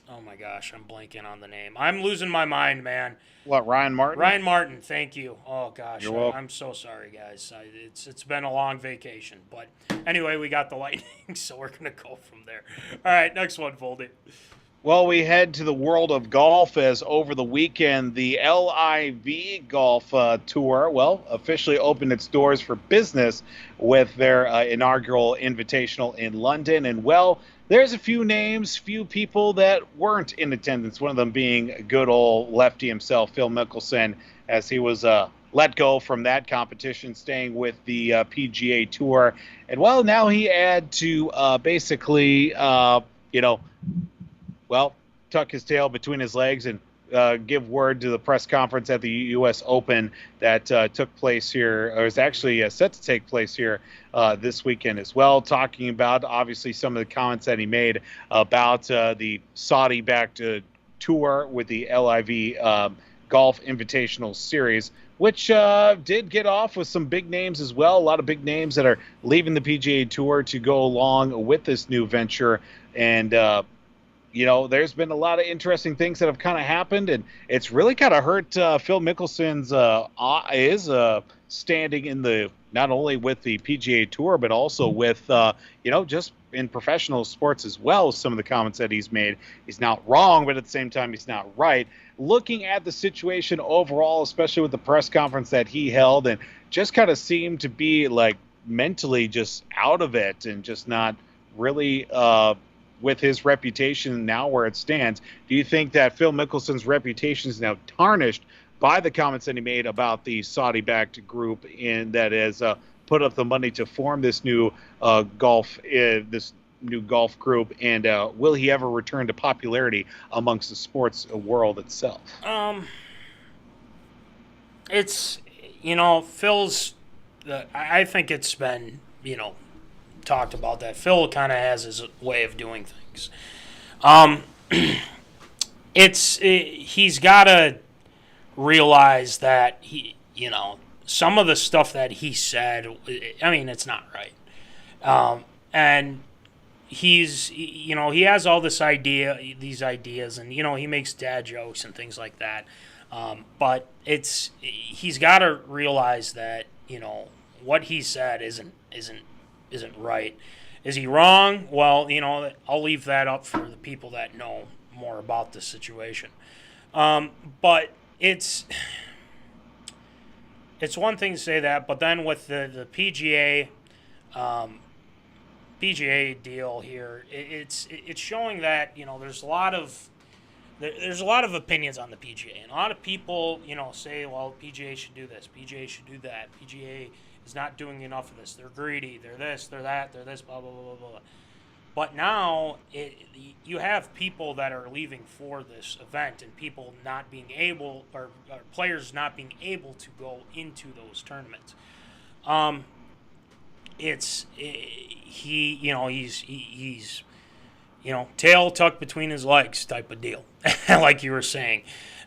Speaker 2: Oh my gosh, I'm blanking on the name. I'm losing my mind, man.
Speaker 3: What, Ryan Martin?
Speaker 2: Ryan Martin, thank you. Oh gosh,
Speaker 3: You're welcome.
Speaker 2: I'm so sorry, guys. It's been a long vacation, but anyway, we got the Lightning, so we're gonna go from there. All right, next one, Foldy.
Speaker 3: Well, we head to the world of golf as over the weekend the LIV Golf Tour, officially opened its doors for business with their inaugural invitational in London. And, there's a few people that weren't in attendance, one of them being good old lefty himself, Philmickelson, as he was let go from that competition, staying with the PGA Tour. And, now he had to tuck his tail between his legs and give word to the press conference at the U.S. Open that took place here, or is actually set to take place here this weekend as well, talking about, obviously, some of the comments that he made about the Saudi-backed tour with the LIV Golf Invitational Series, which did get off with some big names as well, a lot of big names that are leaving the PGA Tour to go along with this new venture. And there's been a lot of interesting things that have kind of happened, and it's really kind of hurt Phil Mickelson's standing in the, not only with the PGA Tour, but also with, just in professional sports as well. Some of the comments that he's made, he's not wrong, but at the same time, he's not right. Looking at the situation overall, especially with the press conference that he held, and just kind of seemed to be like mentally just out of it and just not really with his reputation now where it stands. Do you think that Phil Mickelson's reputation is now tarnished by the comments that he made about the Saudi-backed group that has put up the money to form this new golf group, and will he ever return to popularity amongst the sports world itself?
Speaker 2: It's Phil's. I think it's been talked about that. Phil kind of has his way of doing things. He's got to realize that some of the stuff that he said, it's not right. And he has all these ideas, and he makes dad jokes and things like that. But he's got to realize that what he said isn't right. Is he wrong? Well, I'll leave that up for the people that know more about this situation. But it's one thing to say that, but then with the PGA deal here, it's showing that there's a lot of opinions on the PGA, and a lot of people say, well, PGA should do this, PGA should do that, PGA is not doing enough of this. They're greedy. They're this. They're that. They're this. Blah blah blah blah blah. But now you have people that are leaving for this event, and people not being able, or players not being able to go into those tournaments. He's tail tucked between his legs type of deal, like you were saying,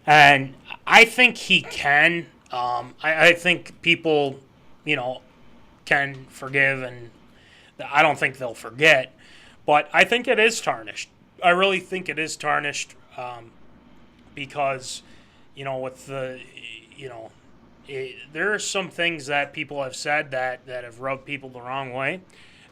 Speaker 2: and I think he can. I think people can forgive, and I don't think they'll forget, but I think it is tarnished. I really think it is tarnished because, with the, there are some things that people have said that have rubbed people the wrong way,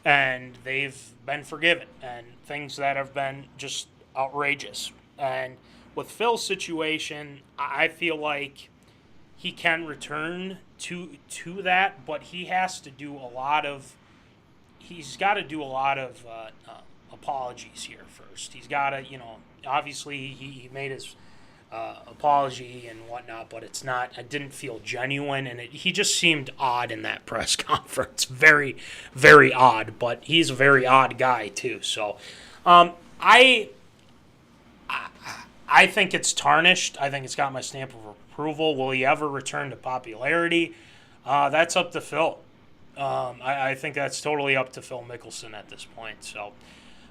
Speaker 2: and they've been forgiven, and things that have been just outrageous. And with Phil's situation, I feel like he can return to that, but he has to do he's got to do a lot of apologies here first. He's got to, obviously he made his apology and whatnot, but it didn't feel genuine, and he just seemed odd in that press conference. Very, very odd, but he's a very odd guy too. So I I think it's tarnished. I think it's got my stamp of approval. Will he ever return to popularity? That's up to Phil. I think that's totally up to Philmickelson at this point. So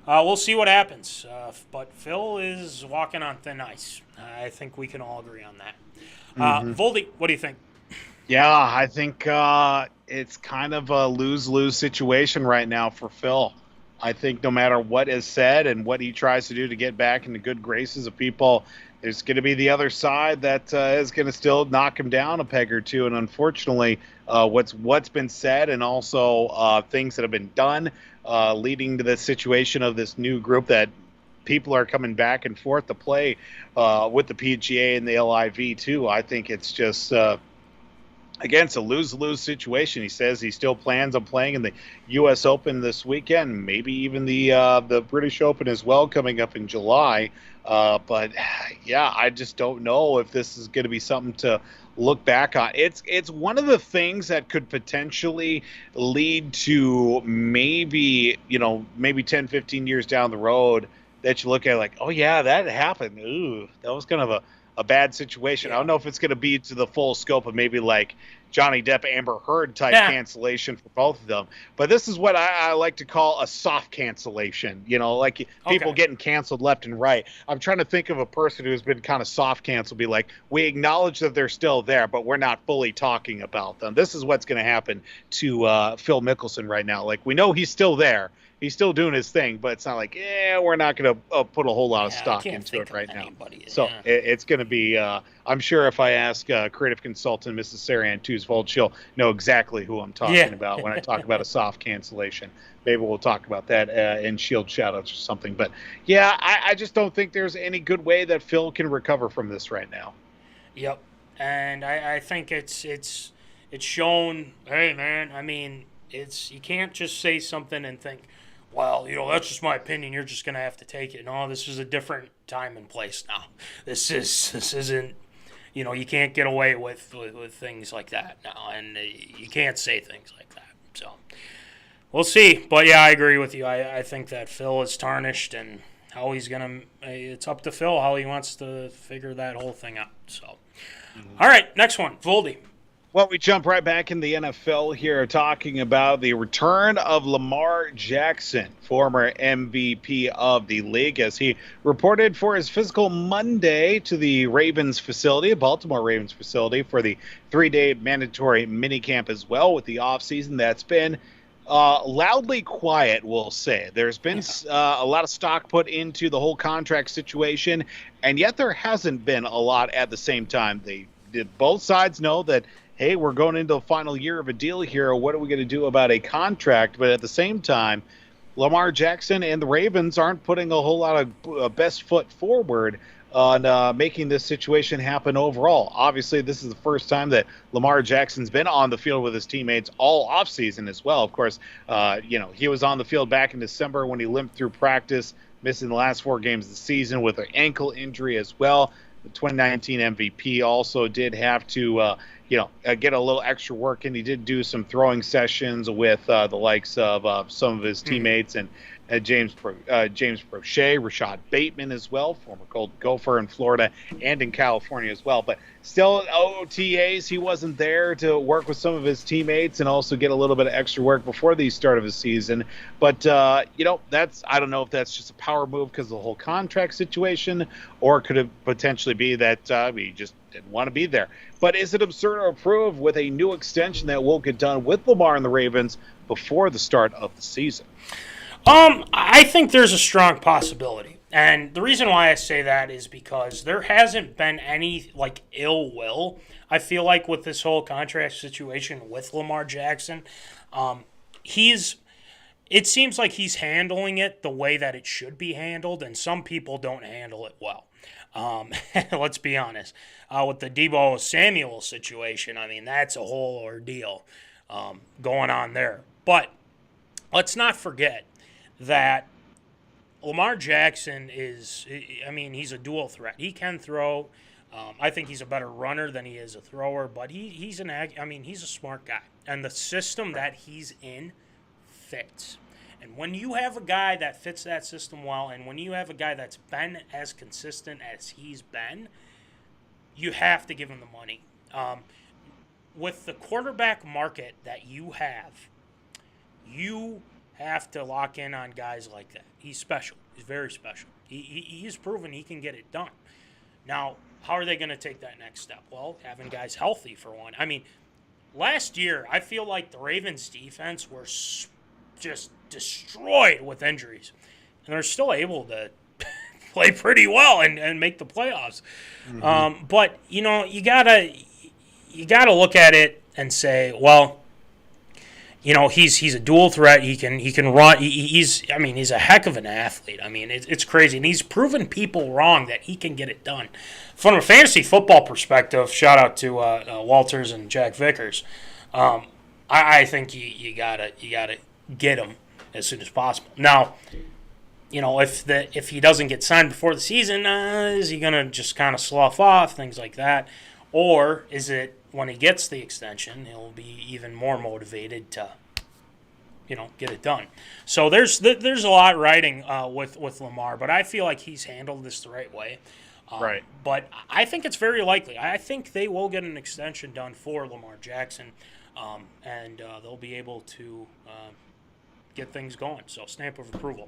Speaker 2: we'll see what happens. But Phil is walking on thin ice. I think we can all agree on that. Voldy, what do you think?
Speaker 3: Yeah, I think it's kind of a lose-lose situation right now for Phil. I think no matter what is said and what he tries to do to get back into good graces of people, there's going to be the other side that is going to still knock him down a peg or two. And unfortunately, what's been said and also things that have been done leading to the situation of this new group that people are coming back and forth to play with the PGA and the LIV too. I think it's just again, it's a lose-lose situation. He says he still plans on playing in the U.S. Open this weekend, maybe even the British Open as well coming up in July. But yeah, I just don't know if this is going to be something to look back on. It's one of the things that could potentially lead to maybe 10, 15 years down the road that you look at like, oh yeah, that happened. Ooh, that was kind of a bad situation. I don't know if it's going to be to the full scope of maybe like Johnny Depp, Amber Heard type cancellation for both of them. But this is what I like to call a soft cancellation. Like people getting canceled left and right. I'm trying to think of a person who's been kind of soft canceled, be like, we acknowledge that they're still there, but we're not fully talking about them. This is what's going to happen to Philmickelson right now. Like, we know he's still there. He's still doing his thing, but it's not like, we're not going to put a whole lot of stock into it right now. So it's going to be, I'm sure if I ask creative consultant Mrs. Sarian Tewsvold, she'll know exactly who I'm talking about when I talk about a soft cancellation. Maybe we'll talk about that in ShieldShoutouts or something. But yeah, I just don't think there's any good way that Phil can recover from this right now.
Speaker 2: Yep. And I think it's shown, hey man, I mean, you can't just say something and think, well, that's just my opinion. You're just going to have to take it. No, this is a different time and place now. This isn't, you can't get away with things like that now. And you can't say things like that. So we'll see. But yeah, I agree with you. I think that Phil is tarnished, and how he's going to, it's up to Phil how he wants to figure that whole thing out. So, all right, next one, Voldy.
Speaker 3: Well, we jump right back in the NFL here, talking about the return of Lamar Jackson, former MVP of the league, as he reported for his physical Monday to the Ravens facility, Baltimore Ravens facility, for the 3-day mandatory minicamp as well, with the offseason that's been loudly quiet, we'll say. There's been a lot of stock put into the whole contract situation, and yet there hasn't been a lot at the same time. Both sides know that, hey, we're going into the final year of a deal here. What are we going to do about a contract? But at the same time, Lamar Jackson and the Ravens aren't putting a whole lot of best foot forward on making this situation happen overall. Obviously, this is the first time that Lamar Jackson's been on the field with his teammates all offseason as well. Of course, he was on the field back in December when he limped through practice, missing the last 4 games of the season with an ankle injury as well. The 2019 MVP also did have to get a little extra work in. He did do some throwing sessions with the likes of some of his teammates and James Prochet, Rashad Bateman as well, former Gold Gopher in Florida and in California as well. But still, OTAs, he wasn't there to work with some of his teammates and also get a little bit of extra work before the start of the season. But, I don't know if that's just a power move because of the whole contract situation, or could it potentially be that he just didn't want to be there. But is it absurd to approve with a new extension that will get done with Lamar and the Ravens before the start of the season?
Speaker 2: I think there's a strong possibility. And the reason why I say that is because there hasn't been any, ill will, I feel like, with this whole contract situation with Lamar Jackson. It seems like he's handling it the way that it should be handled, and some people don't handle it well. Let's be honest. With the Deebo Samuel situation, I mean, that's a whole ordeal going on there. But let's not forget that Lamar Jackson he's a dual threat. He can throw. I think he's a better runner than he is a thrower, but he's a smart guy. And the system that he's in fits. And when you have a guy that fits that system well, and when you have a guy that's been as consistent as he's been, you have to give him the money. With the quarterback market that you have to lock in on guys like that. He's special. He's very special. He's proven he can get it done. Now, how are they going to take that next step? Well, having guys healthy, for one. I mean, last year, I feel like the Ravens' defense were just destroyed with injuries. And they're still able to play pretty well and make the playoffs. Mm-hmm. But, you know, you gotta look at it and say, well, you know, he's a dual threat. He can run. He's a heck of an athlete. I mean, it's crazy, and he's proven people wrong that he can get it done. From a fantasy football perspective, shout out to Walters and Jack Vickers. I think you gotta get him as soon as possible. Now, you know, if he doesn't get signed before the season, is he gonna just kind of slough off, things like that, or is it when he gets the extension, he'll be even more motivated to, you know, get it done. So there's a lot riding with Lamar, but I feel like he's handled this the right way.
Speaker 3: Right.
Speaker 2: But I think it's very likely. I think they will get an extension done for Lamar Jackson, and they'll be able to get things going. So stamp of approval.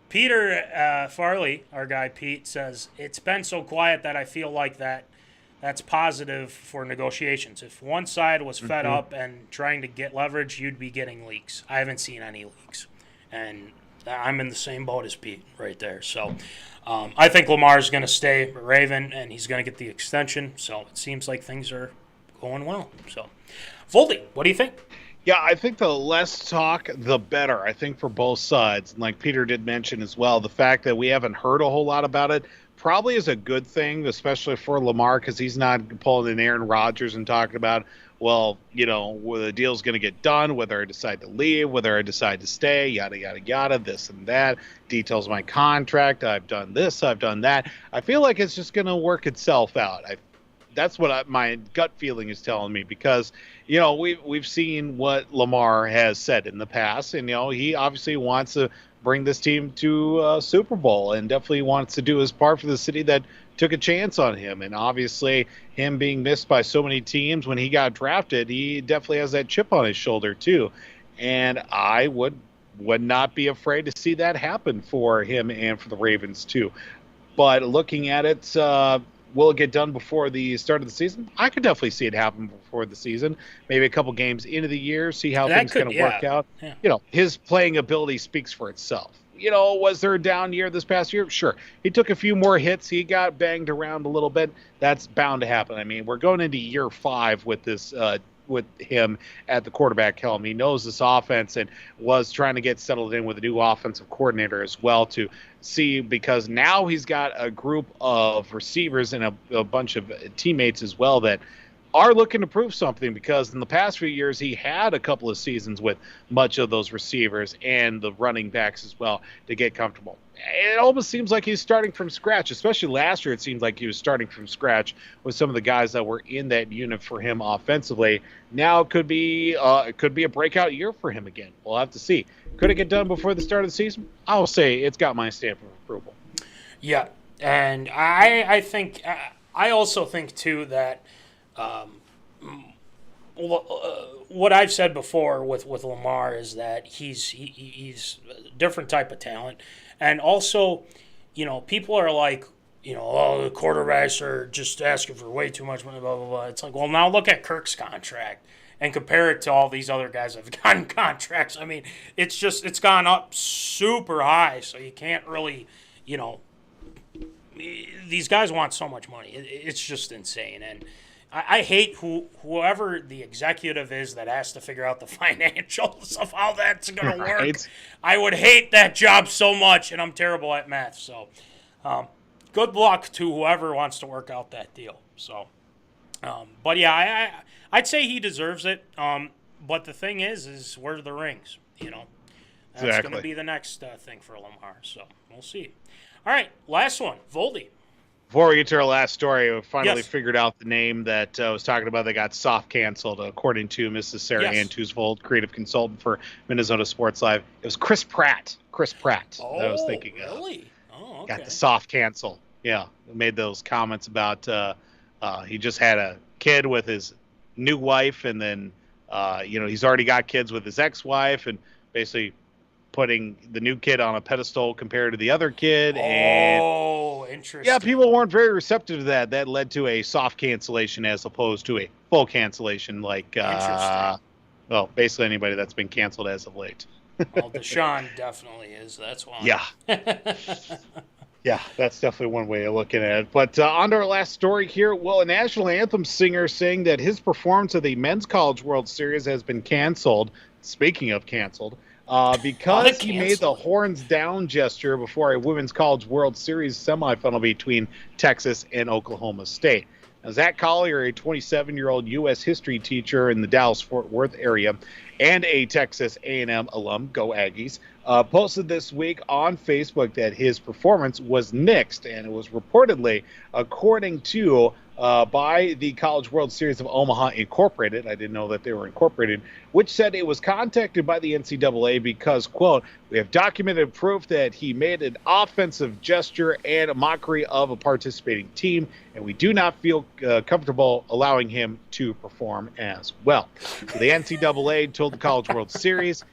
Speaker 2: Peter Farley, our guy Pete, says, it's been so quiet that I feel like that's positive for negotiations. If one side was fed up and trying to get leverage, you'd be getting leaks. I haven't seen any leaks. And I'm in the same boat as Pete right there. So I think Lamar's going to stay a Raven, and he's going to get the extension. So it seems like things are going well. So, Voldy, what do you think?
Speaker 3: Yeah, I think the less talk, the better, I think, for both sides. And like Peter did mention as well, the fact that we haven't heard a whole lot about it probably is a good thing, especially for Lamar, because he's not pulling an Aaron Rodgers and talking about, well, you know, whether the deal's going to get done, whether I decide to leave, whether I decide to stay, yada, yada, yada, this and that, details of my contract, I've done this, I've done that. I feel like it's just going to work itself out. That's what my gut feeling is telling me, because, you know, we've seen what Lamar has said in the past, and, you know, he obviously wants to bring this team to Super Bowl and definitely wants to do his part for the city that took a chance on him. And obviously him being missed by so many teams when he got drafted, he definitely has that chip on his shoulder too. And I would not be afraid to see that happen for him and for the Ravens too. But looking at it, will it get done before the start of the season? I could definitely see it happen before the season. Maybe a couple games into the year, see how things kind of work out. Yeah. You know, his playing ability speaks for itself. You know, was there a down year this past year? Sure. He took a few more hits. He got banged around a little bit. That's bound to happen. I mean, we're going into year 5 with this with him at the quarterback helm. He knows this offense and was trying to get settled in with a new offensive coordinator as well to see, because now he's got a group of receivers and a bunch of teammates as well that are looking to prove something, because in the past few years he had a couple of seasons with much of those receivers and the running backs as well to get comfortable. It almost seems like he's starting from scratch, especially last year. It seemed like he was starting from scratch with some of the guys that were in that unit for him offensively. Now it could be a breakout year for him again. We'll have to see. Could it get done before the start of the season? I'll say it's got my stamp of approval.
Speaker 2: Yeah, and I think I also think too that what I've said before with Lamar is that he's a different type of talent. And also, you know, people are like, you know, oh, the quarterbacks are just asking for way too much money, blah, blah, blah. It's like, well, now look at Kirk's contract and compare it to all these other guys that have gotten contracts. I mean, it's gone up super high, so you can't really, you know, these guys want so much money. It's just insane. And I hate whoever the executive is that has to figure out the financials of how that's going to work. I would hate that job so much, and I'm terrible at math. So good luck to whoever wants to work out that deal. So, but yeah, I'd say he deserves it. But the thing is where are the rings? You know, that's going to be the next thing for Lamar. So we'll see. All right, last one, Voldy.
Speaker 3: Before we get to our last story, we finally
Speaker 2: Yes.
Speaker 3: figured out the name that I was talking about that got soft canceled, according to Mrs. Sarah Ann Tusvold, creative consultant for MinneZona Sports Live. It was Chris Pratt. Chris Pratt that I was thinking
Speaker 2: really? Oh, okay.
Speaker 3: got the soft cancel. Yeah, made those comments about he just had a kid with his new wife, and then he's already got kids with his ex-wife, and basically putting the new kid on a pedestal compared to the other kid.
Speaker 2: Oh, interesting.
Speaker 3: Yeah, people weren't very receptive to that. That led to a soft cancellation as opposed to a full cancellation, like basically anybody that's been canceled as of late.
Speaker 2: Well, Deshaun definitely is. That's why.
Speaker 3: Yeah. Yeah, that's definitely one way of looking at it. But on to our last story here. Well, a national anthem singer saying that his performance of the Men's College World Series has been canceled. Speaking of canceled, because he made the horns down gesture before a Women's College World Series semifinal between Texas and Oklahoma State. Now, Zach Collier, a 27-year-old U.S. history teacher in the Dallas-Fort Worth area and a Texas A&M alum, go Aggies, posted this week on Facebook that his performance was nixed, and it was reportedly, according to by the College World Series of Omaha Incorporated, I didn't know that they were incorporated, which said it was contacted by the NCAA because, quote, we have documented proof that he made an offensive gesture and a mockery of a participating team, and we do not feel comfortable allowing him to perform as well. So the NCAA told the College World Series,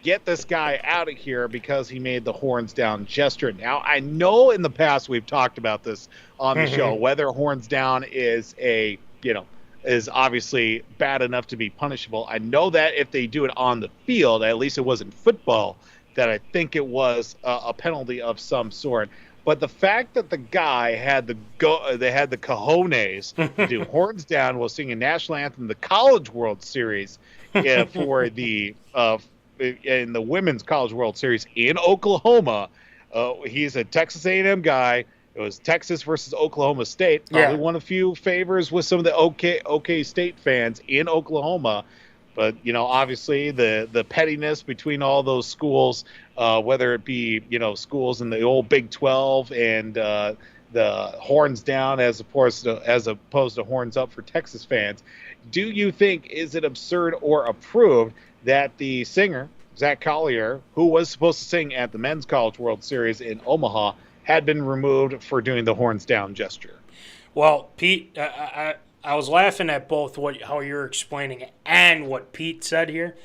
Speaker 3: get this guy out of here because he made the horns down gesture. Now, I know in the past we've talked about this on the show, whether horns down is is obviously bad enough to be punishable. I know that if they do it on the field, at least it wasn't football, that I think it was a penalty of some sort. But the fact that the guy had the cojones to do horns down while singing national anthem, the College World Series for the in the Women's College World Series in Oklahoma. He's a Texas A&M guy. It was Texas versus Oklahoma State. Probably won a few favors with some of the OK State fans in Oklahoma. But, obviously the pettiness between all those schools, whether it be, schools in the old Big 12 and the horns down as opposed to horns up for Texas fans. Do you think, is it absurd or approved that the singer, Zach Collier, who was supposed to sing at the Men's College World Series in Omaha, had been removed for doing the horns down gesture?
Speaker 2: Well, Pete, I was laughing at both how you're explaining it and what Pete said here.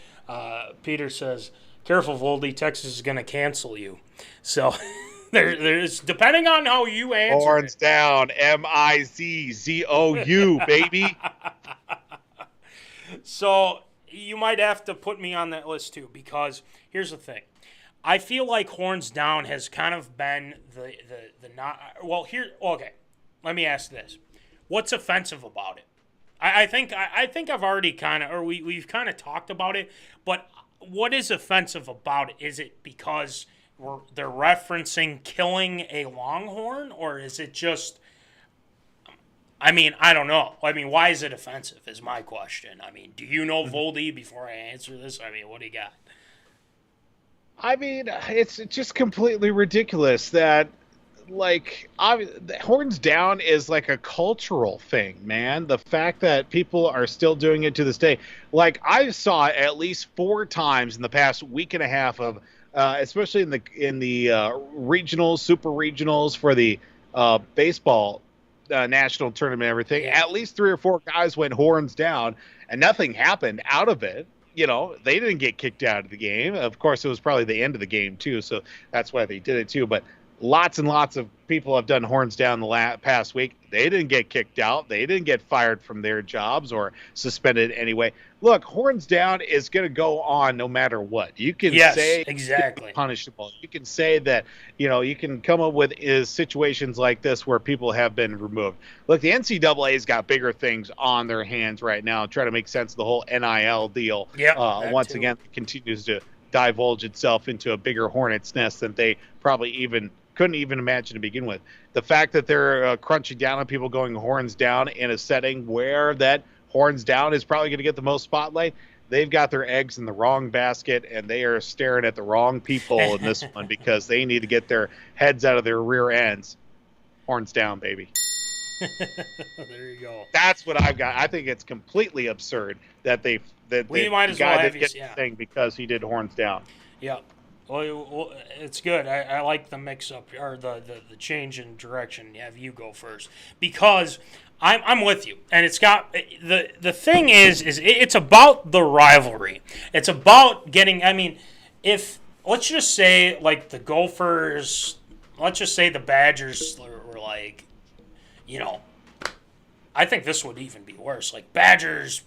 Speaker 2: Peter says, careful, Voldy, Texas is going to cancel you. So there's depending on how you answer
Speaker 3: horns
Speaker 2: it.
Speaker 3: Down, MIZZOU, baby.
Speaker 2: So you might have to put me on that list too, because here's the thing. I feel like horns down has kind of been the not well here. Okay, let me ask this: what's offensive about it? I think I've already kind of, or we've kind of talked about it. But what is offensive about it? Is it because they're referencing killing a longhorn, or is it just? I mean, I don't know. I mean, why is it offensive? Is my question. I mean, do you know Voldy before I answer this? I mean, what do you got?
Speaker 3: I mean, it's just completely ridiculous that, horns down is like a cultural thing, man. The fact that people are still doing it to this day. I saw it at least 4 times in the past week and a half of, especially in the regionals, super regionals for the baseball national tournament and everything. Yeah. At least 3 or 4 guys went horns down, and nothing happened out of it. They didn't get kicked out of the game. Of course, it was probably the end of the game, too, so that's why they did it, too. But lots and lots of people have done horns down the past week. They didn't get kicked out. They didn't get fired from their jobs or suspended anyway. Look, horns down is going to go on no matter what. You can say
Speaker 2: exactly
Speaker 3: punishable. You can say that, you can come up with situations like this where people have been removed. Look, the NCAA's got bigger things on their hands right now, trying to make sense of the whole NIL deal. Once again, it continues to divulge itself into a bigger hornet's nest than they probably couldn't even imagine to begin with. The fact that they're crunching down on people going horns down in a setting where that horns down is probably going to get the most spotlight, they've got their eggs in the wrong basket, and they are staring at the wrong people in this one because they need to get their heads out of their rear ends. Horns down, baby.
Speaker 2: There you go.
Speaker 3: That's what I've got. I think it's completely absurd that the
Speaker 2: might as
Speaker 3: guy
Speaker 2: well
Speaker 3: didn't
Speaker 2: have
Speaker 3: get
Speaker 2: his- yeah.
Speaker 3: anything because he did horns down.
Speaker 2: Yeah. Well, it's good. I like the mix-up, or the change in direction. Have you go first. Because I'm with you. And it's got... The thing is it's about the rivalry. It's about getting... I mean, if... Let's just say, like, the Gophers... Let's just say the Badgers were like... You know... I think this would even be worse. Like, Badgers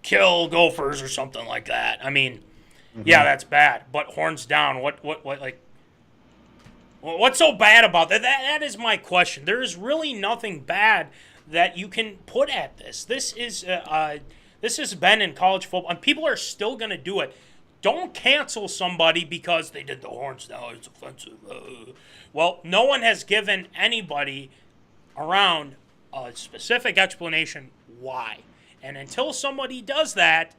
Speaker 2: kill Gophers or something like that. I mean... Yeah, that's bad. But horns down. What like? What's so bad about that? That is my question. There is really nothing bad that you can put at this. This has been in college football, and people are still going to do it. Don't cancel somebody because they did the horns down. It's offensive. Well, no one has given anybody around a specific explanation why. And until somebody does that,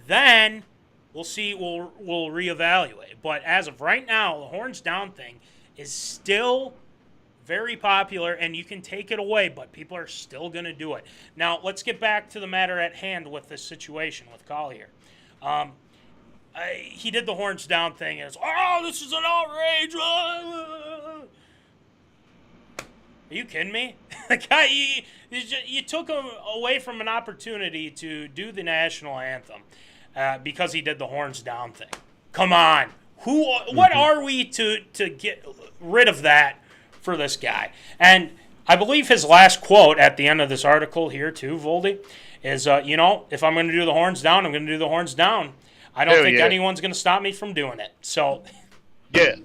Speaker 2: then we'll see. We'll reevaluate. But as of right now, the horns down thing is still very popular, and you can take it away, but people are still going to do it. Now, let's get back to the matter at hand with this situation with Collier. He did the horns down thing, and it's, oh, this is an outrage. Are you kidding me? The guy, you took him away from an opportunity to do the national anthem. Because he did the horns down thing. Come on. What are we to get rid of that for this guy? And I believe his last quote at the end of this article here too, Voldy, is, if I'm going to do the horns down, I'm going to do the horns down. I don't think anyone's going to stop me from doing it. So, yeah,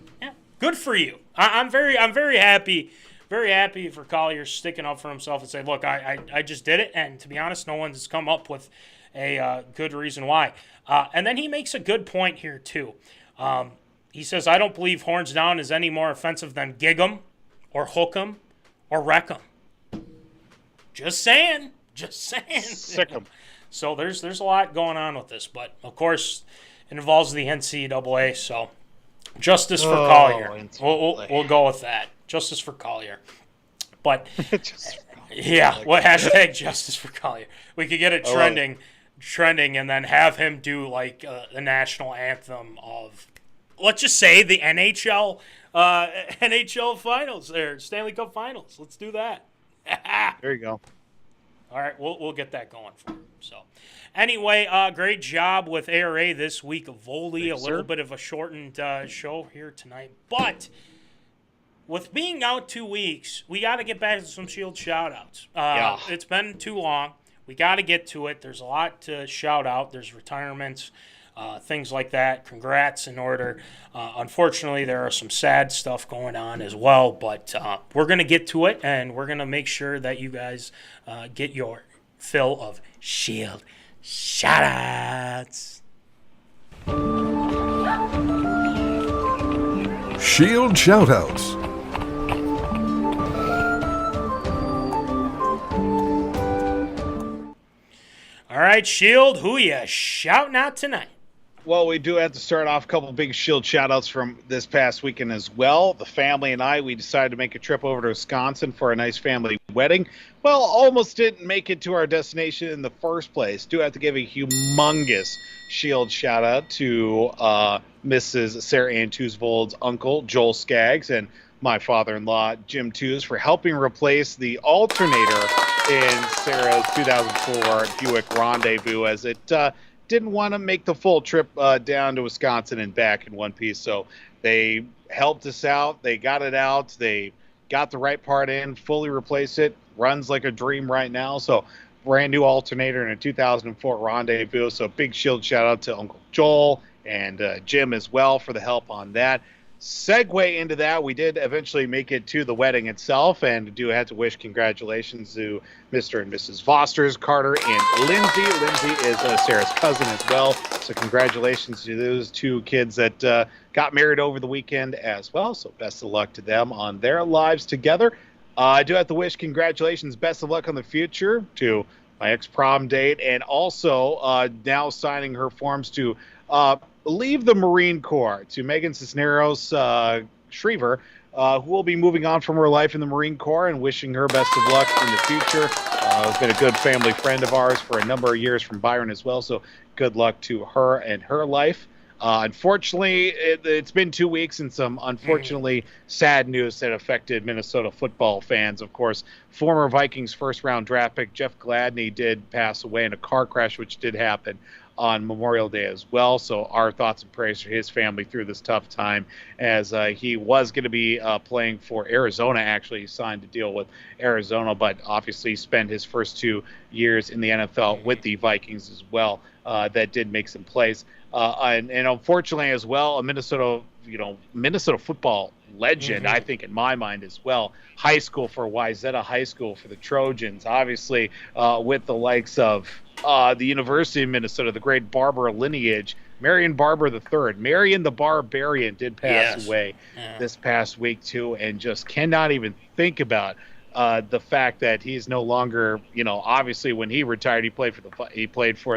Speaker 2: good for you. I'm very happy. Very happy for Collier sticking up for himself and say, look, I just did it. And to be honest, no one's come up with a good reason why. And then he makes a good point here, too. He says, I don't believe horns down is any more offensive than gig 'em or hook 'em or wreck 'em. Just saying.
Speaker 3: Sick 'em.
Speaker 2: So there's a lot going on with this. But, of course, it involves the NCAA. So justice for Collier. We'll go with that. Justice for Collier. But, hashtag justice for Collier. We could get it trending and then have him do like the national anthem of, let's just say, the NHL finals there, Stanley Cup finals. Let's do that.
Speaker 3: There you go.
Speaker 2: All right, we'll get that going for him. So, anyway, great job with ARA this week, Voldy. A little bit of a shortened show here tonight, but with being out 2 weeks, we got to get back to some Shield shout-outs. It's been too long. We got to get to it. There's a lot to shout out. There's retirements, things like that. Congrats in order. Unfortunately, there are some sad stuff going on as well, but we're going to get to it, and we're going to make sure that you guys get your fill of Shield shout-outs.
Speaker 5: Shield shout-outs.
Speaker 2: All right, Shield, who you shouting out tonight?
Speaker 3: Well, we do have to start off a couple of big Shield shout-outs from this past weekend as well. The family and I, we decided to make a trip over to Wisconsin for a nice family wedding. Well, almost didn't make it to our destination in the first place. Do have to give a humongous Shield shout-out to Mrs. Sarah Ann Tewsvold's uncle, Joel Skaggs, and my father-in-law, Jim Tews, for helping replace the alternator in Sarah's 2004 Buick Rendezvous, as it didn't want to make the full trip down to Wisconsin and back in one piece. So they helped us out. They got it out. They got the right part in, fully replaced it. Runs like a dream right now. So brand new alternator in a 2004 Rendezvous. So big Shield shout out to Uncle Joel and Jim as well for the help on that. Segue into that, we did eventually make it to the wedding itself, and do have to wish congratulations to Mr. and Mrs. Foster's, Carter and Lindsay. Lindsay is Sarah's cousin as well, so congratulations to those two kids that got married over the weekend as well, so best of luck to them on their lives together. I do have to wish congratulations, best of luck on the future to my ex-prom date, and also now signing her forms to leave the Marine Corps, to Megan Cisneros Shriver, who will be moving on from her life in the Marine Corps, and wishing her best of luck in the future. Has been a good family friend of ours for a number of years from Byron as well, so good luck to her and her life. Unfortunately, it's been 2 weeks and some unfortunately sad news that affected Minnesota football fans. Of course, former Vikings first-round draft pick Jeff Gladney did pass away in a car crash, which did happen on Memorial Day as well. So our thoughts and prayers for his family through this tough time, as he was going to be playing for Arizona. Actually, he signed a deal with Arizona, but obviously spent his first 2 years in the NFL with the Vikings as well. That did make some plays. And unfortunately as well, a Minnesota football legend, I think in my mind as well. High school for Wayzata High School for the Trojans, obviously with the likes of the University of Minnesota, the great Barber lineage. Marion Barber III, Marion the Barbarian, did pass away this past week too, and just cannot even think about the fact that he's no longer, obviously when he retired, he played for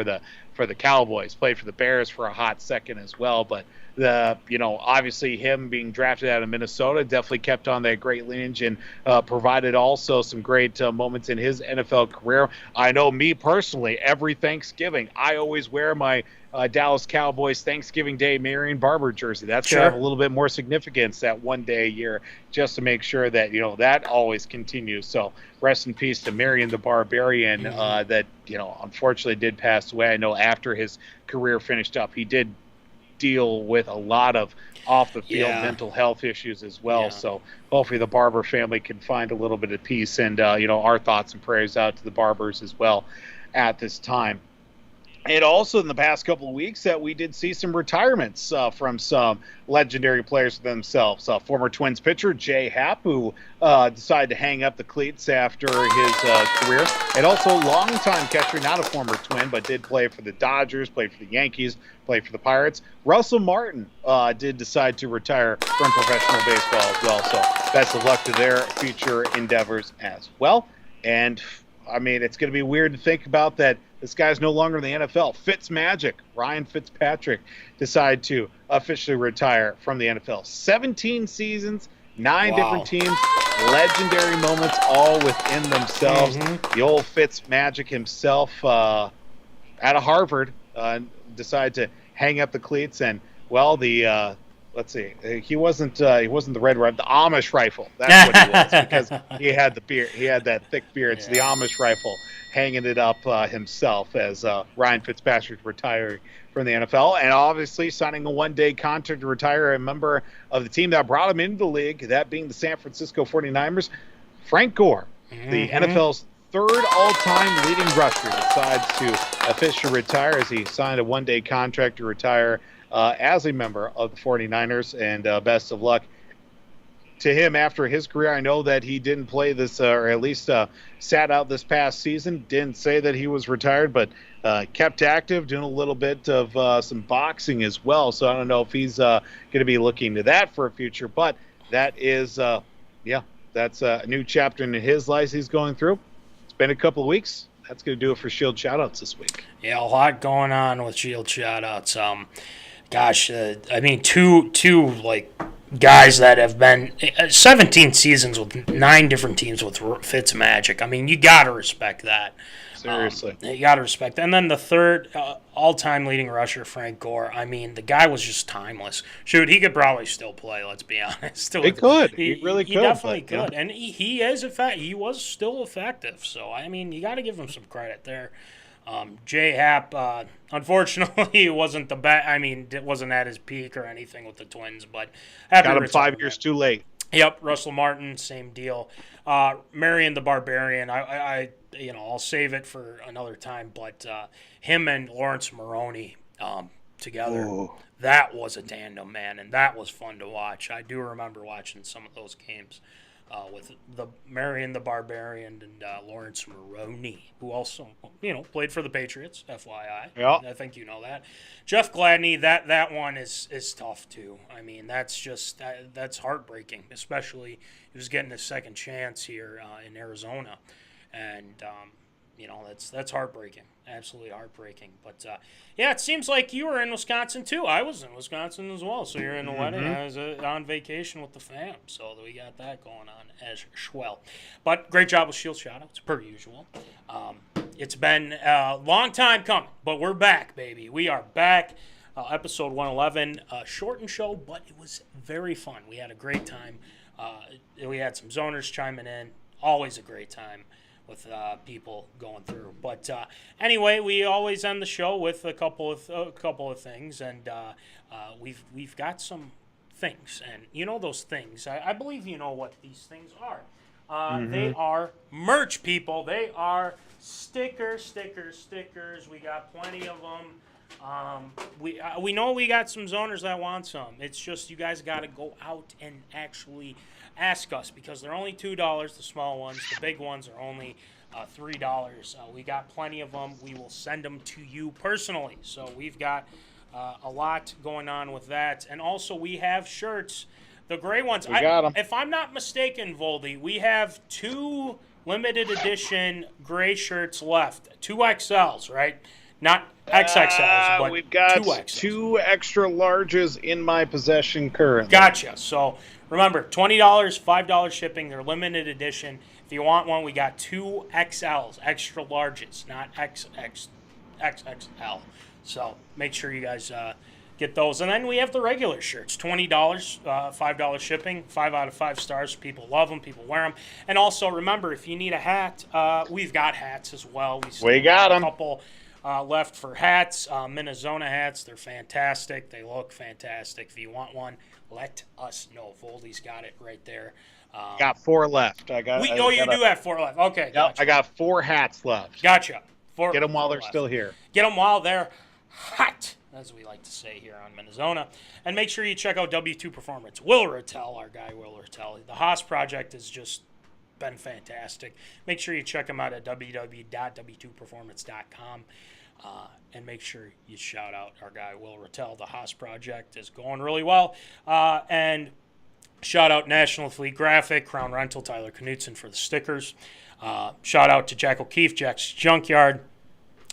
Speaker 3: the Cowboys, played for the Bears for a hot second as well. But obviously him being drafted out of Minnesota definitely kept on that great lineage and provided also some great moments in his NFL career. I know me personally, every Thanksgiving, I always wear my Dallas Cowboys Thanksgiving Day Marion Barber jersey. That's going to have a little bit more significance that one day a year, just to make sure that, that always continues. So rest in peace to Marion the Barbarian, that, unfortunately did pass away. I know after his career finished up, he did deal with a lot of off the field mental health issues as well. So hopefully the Barber family can find a little bit of peace, and, our thoughts and prayers out to the Barbers as well at this time. And also in the past couple of weeks that we did see some retirements from some legendary players themselves. Former Twins pitcher Jay Happ, who decided to hang up the cleats after his career. And also longtime catcher, not a former Twin, but did play for the Dodgers, played for the Yankees, played for the Pirates. Russell Martin did decide to retire from professional baseball as well. So best of luck to their future endeavors as well. And I mean, it's going to be weird to think about that this guy's no longer in the NFL. Ryan Fitzpatrick decided to officially retire from the NFL. 17 seasons, 9 different teams, legendary moments all within themselves. The old Fitzmagic himself out of Harvard decided to hang up the cleats, and let's see, he wasn't the Red Rifle, the Amish Rifle. That's what he was, because he had the beard. He had that thick beard. So the Amish Rifle, hanging it up himself as Ryan Fitzpatrick retiring from the NFL, and obviously signing a one-day contract to retire a member of the team that brought him into the league, that being the San Francisco 49ers. Frank Gore, the NFL's third all-time leading rusher, decides to officially retire as he signed a one-day contract to retire as a member of the 49ers, and best of luck to him after his career. I know that he didn't play this, or at least sat out this past season. Didn't say that he was retired, but kept active, doing a little bit of some boxing as well. So I don't know if he's going to be looking to that for a future, but that is, that's a new chapter in his life he's going through. It's been a couple of weeks. That's going to do it for Shield Shoutouts this week.
Speaker 2: Yeah, a lot going on with Shield Shoutouts. Gosh, I mean, two like guys that have been 17 seasons with 9 different teams with Fitzmagic. I mean, you got to respect that.
Speaker 3: Seriously.
Speaker 2: You got to respect that. And then the third all-time leading rusher, Frank Gore. I mean, the guy was just timeless. Shoot, he could probably still play, let's be honest.
Speaker 3: He could. He really could.
Speaker 2: He definitely could. And he was still effective. So, I mean, you got to give him some credit there. Jay Happ, unfortunately, wasn't the best. I mean, it wasn't at his peak or anything with the Twins, but
Speaker 3: got him 5 years too late.
Speaker 2: Yep, Russell Martin, same deal. Marion the Barbarian, I'll save it for another time, but him and Lawrence Maroney together, that was a tandem, man, and that was fun to watch. I do remember watching some of those games. With the Marion the Barbarian and Lawrence Maroney, who also, played for the Patriots, FYI.
Speaker 3: Yeah.
Speaker 2: I think you know that. Jeff Gladney, that one is tough, too. I mean, that's just that's heartbreaking, especially he was getting his second chance here in Arizona. And, that's heartbreaking, absolutely heartbreaking. But yeah, it seems like you were in Wisconsin too. I was in Wisconsin as well. So you're in the wedding. I was on vacation with the fam. So we got that going on as well. But great job with Shield Shoutouts per usual. It's been a long time coming, but we're back, baby. We are back. Episode 111, shortened show, but it was very fun. We had a great time. We had some zoners chiming in. Always a great time with people going through. But anyway, we always end the show with a couple of things, and we've got some things, and you know those things. I believe you know what these things are. They are merch, people. They are stickers. We got plenty of them. We know we got some zoners that want some. It's just you guys got to go out and actually ask us, because they're only $2, the small ones. The big ones are only $3. We got plenty of them. We will send them to you personally. So we've got a lot going on with that. And also we have shirts, the gray ones.
Speaker 3: We got them.
Speaker 2: If I'm not mistaken, Voldy, we have 2 limited edition gray shirts left. 2 XLs, right? Not XXLs, but
Speaker 3: we've got
Speaker 2: 2XLs.
Speaker 3: 2 extra larges in my possession currently.
Speaker 2: Gotcha. So remember, $20, $5 shipping. They're limited edition. If you want one, we got 2 XLs, extra larges, not XXL. So make sure you guys get those. And then we have the regular shirts, $20, $5 shipping, 5 out of 5 stars. People love them. People wear them. And also remember, if you need a hat, we've got hats as well.
Speaker 3: We got them.
Speaker 2: A couple left for hats, MinneZona hats. They're fantastic. They look fantastic. If you want one, let us know. Voldy's got it right there.
Speaker 3: Got 4 left.
Speaker 2: You do have 4 left. Okay,
Speaker 3: Yep,
Speaker 2: gotcha.
Speaker 3: I got 4 hats left.
Speaker 2: Gotcha.
Speaker 3: Get them while they're
Speaker 2: left.
Speaker 3: still here.
Speaker 2: Get them while they're hot, as we like to say here on MinneZona. And make sure you check out W2 Performance. Will Rattel, our guy Will Rattel. The Haas project has just been fantastic. Make sure you check him out at www.w2performance.com. And make sure you shout out our guy Will Rattel. The Haas project is going really well. And shout out National Fleet Graphic, Crown Rental, Tyler Knutson for the stickers. Shout out to Jack O'Keefe, Jack's Junkyard.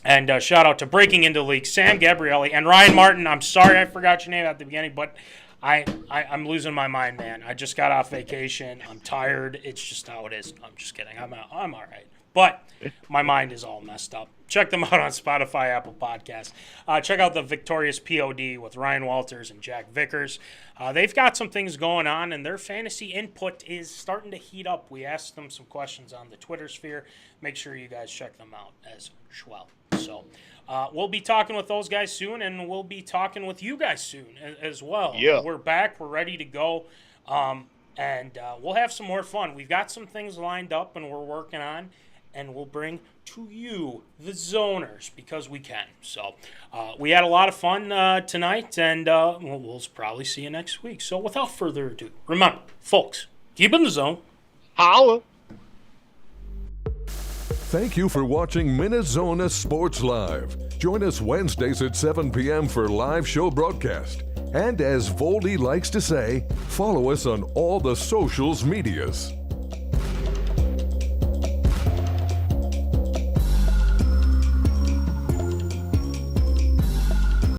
Speaker 2: And shout out to Breaking Into the League, Sam Gabrielli, and Ryan Martin. I'm sorry I forgot your name at the beginning, but I'm losing my mind, man. I just got off vacation. I'm tired. It's just how it is. I'm just kidding. I'm all right. But my mind is all messed up. Check them out on Spotify, Apple Podcasts. Check out the Victorious P.O.D. with Ryan Walters and Jack Vickers. They've got some things going on, and their fantasy input is starting to heat up. We asked them some questions on the Twitter sphere. Make sure you guys check them out as well. So we'll be talking with those guys soon, and we'll be talking with you guys soon as well.
Speaker 3: Yeah.
Speaker 2: We're back. We're ready to go. And we'll have some more fun. We've got some things lined up, and we're working on. And we'll bring to you the zoners because we can. So we had a lot of fun tonight, and we'll probably see you next week. So without further ado, remember, folks, keep in the zone.
Speaker 3: Holla.
Speaker 5: Thank you for watching MinneZona Sports Live. Join us Wednesdays at 7 p.m. for live show broadcast. And as Voldy likes to say, follow us on all the socials medias.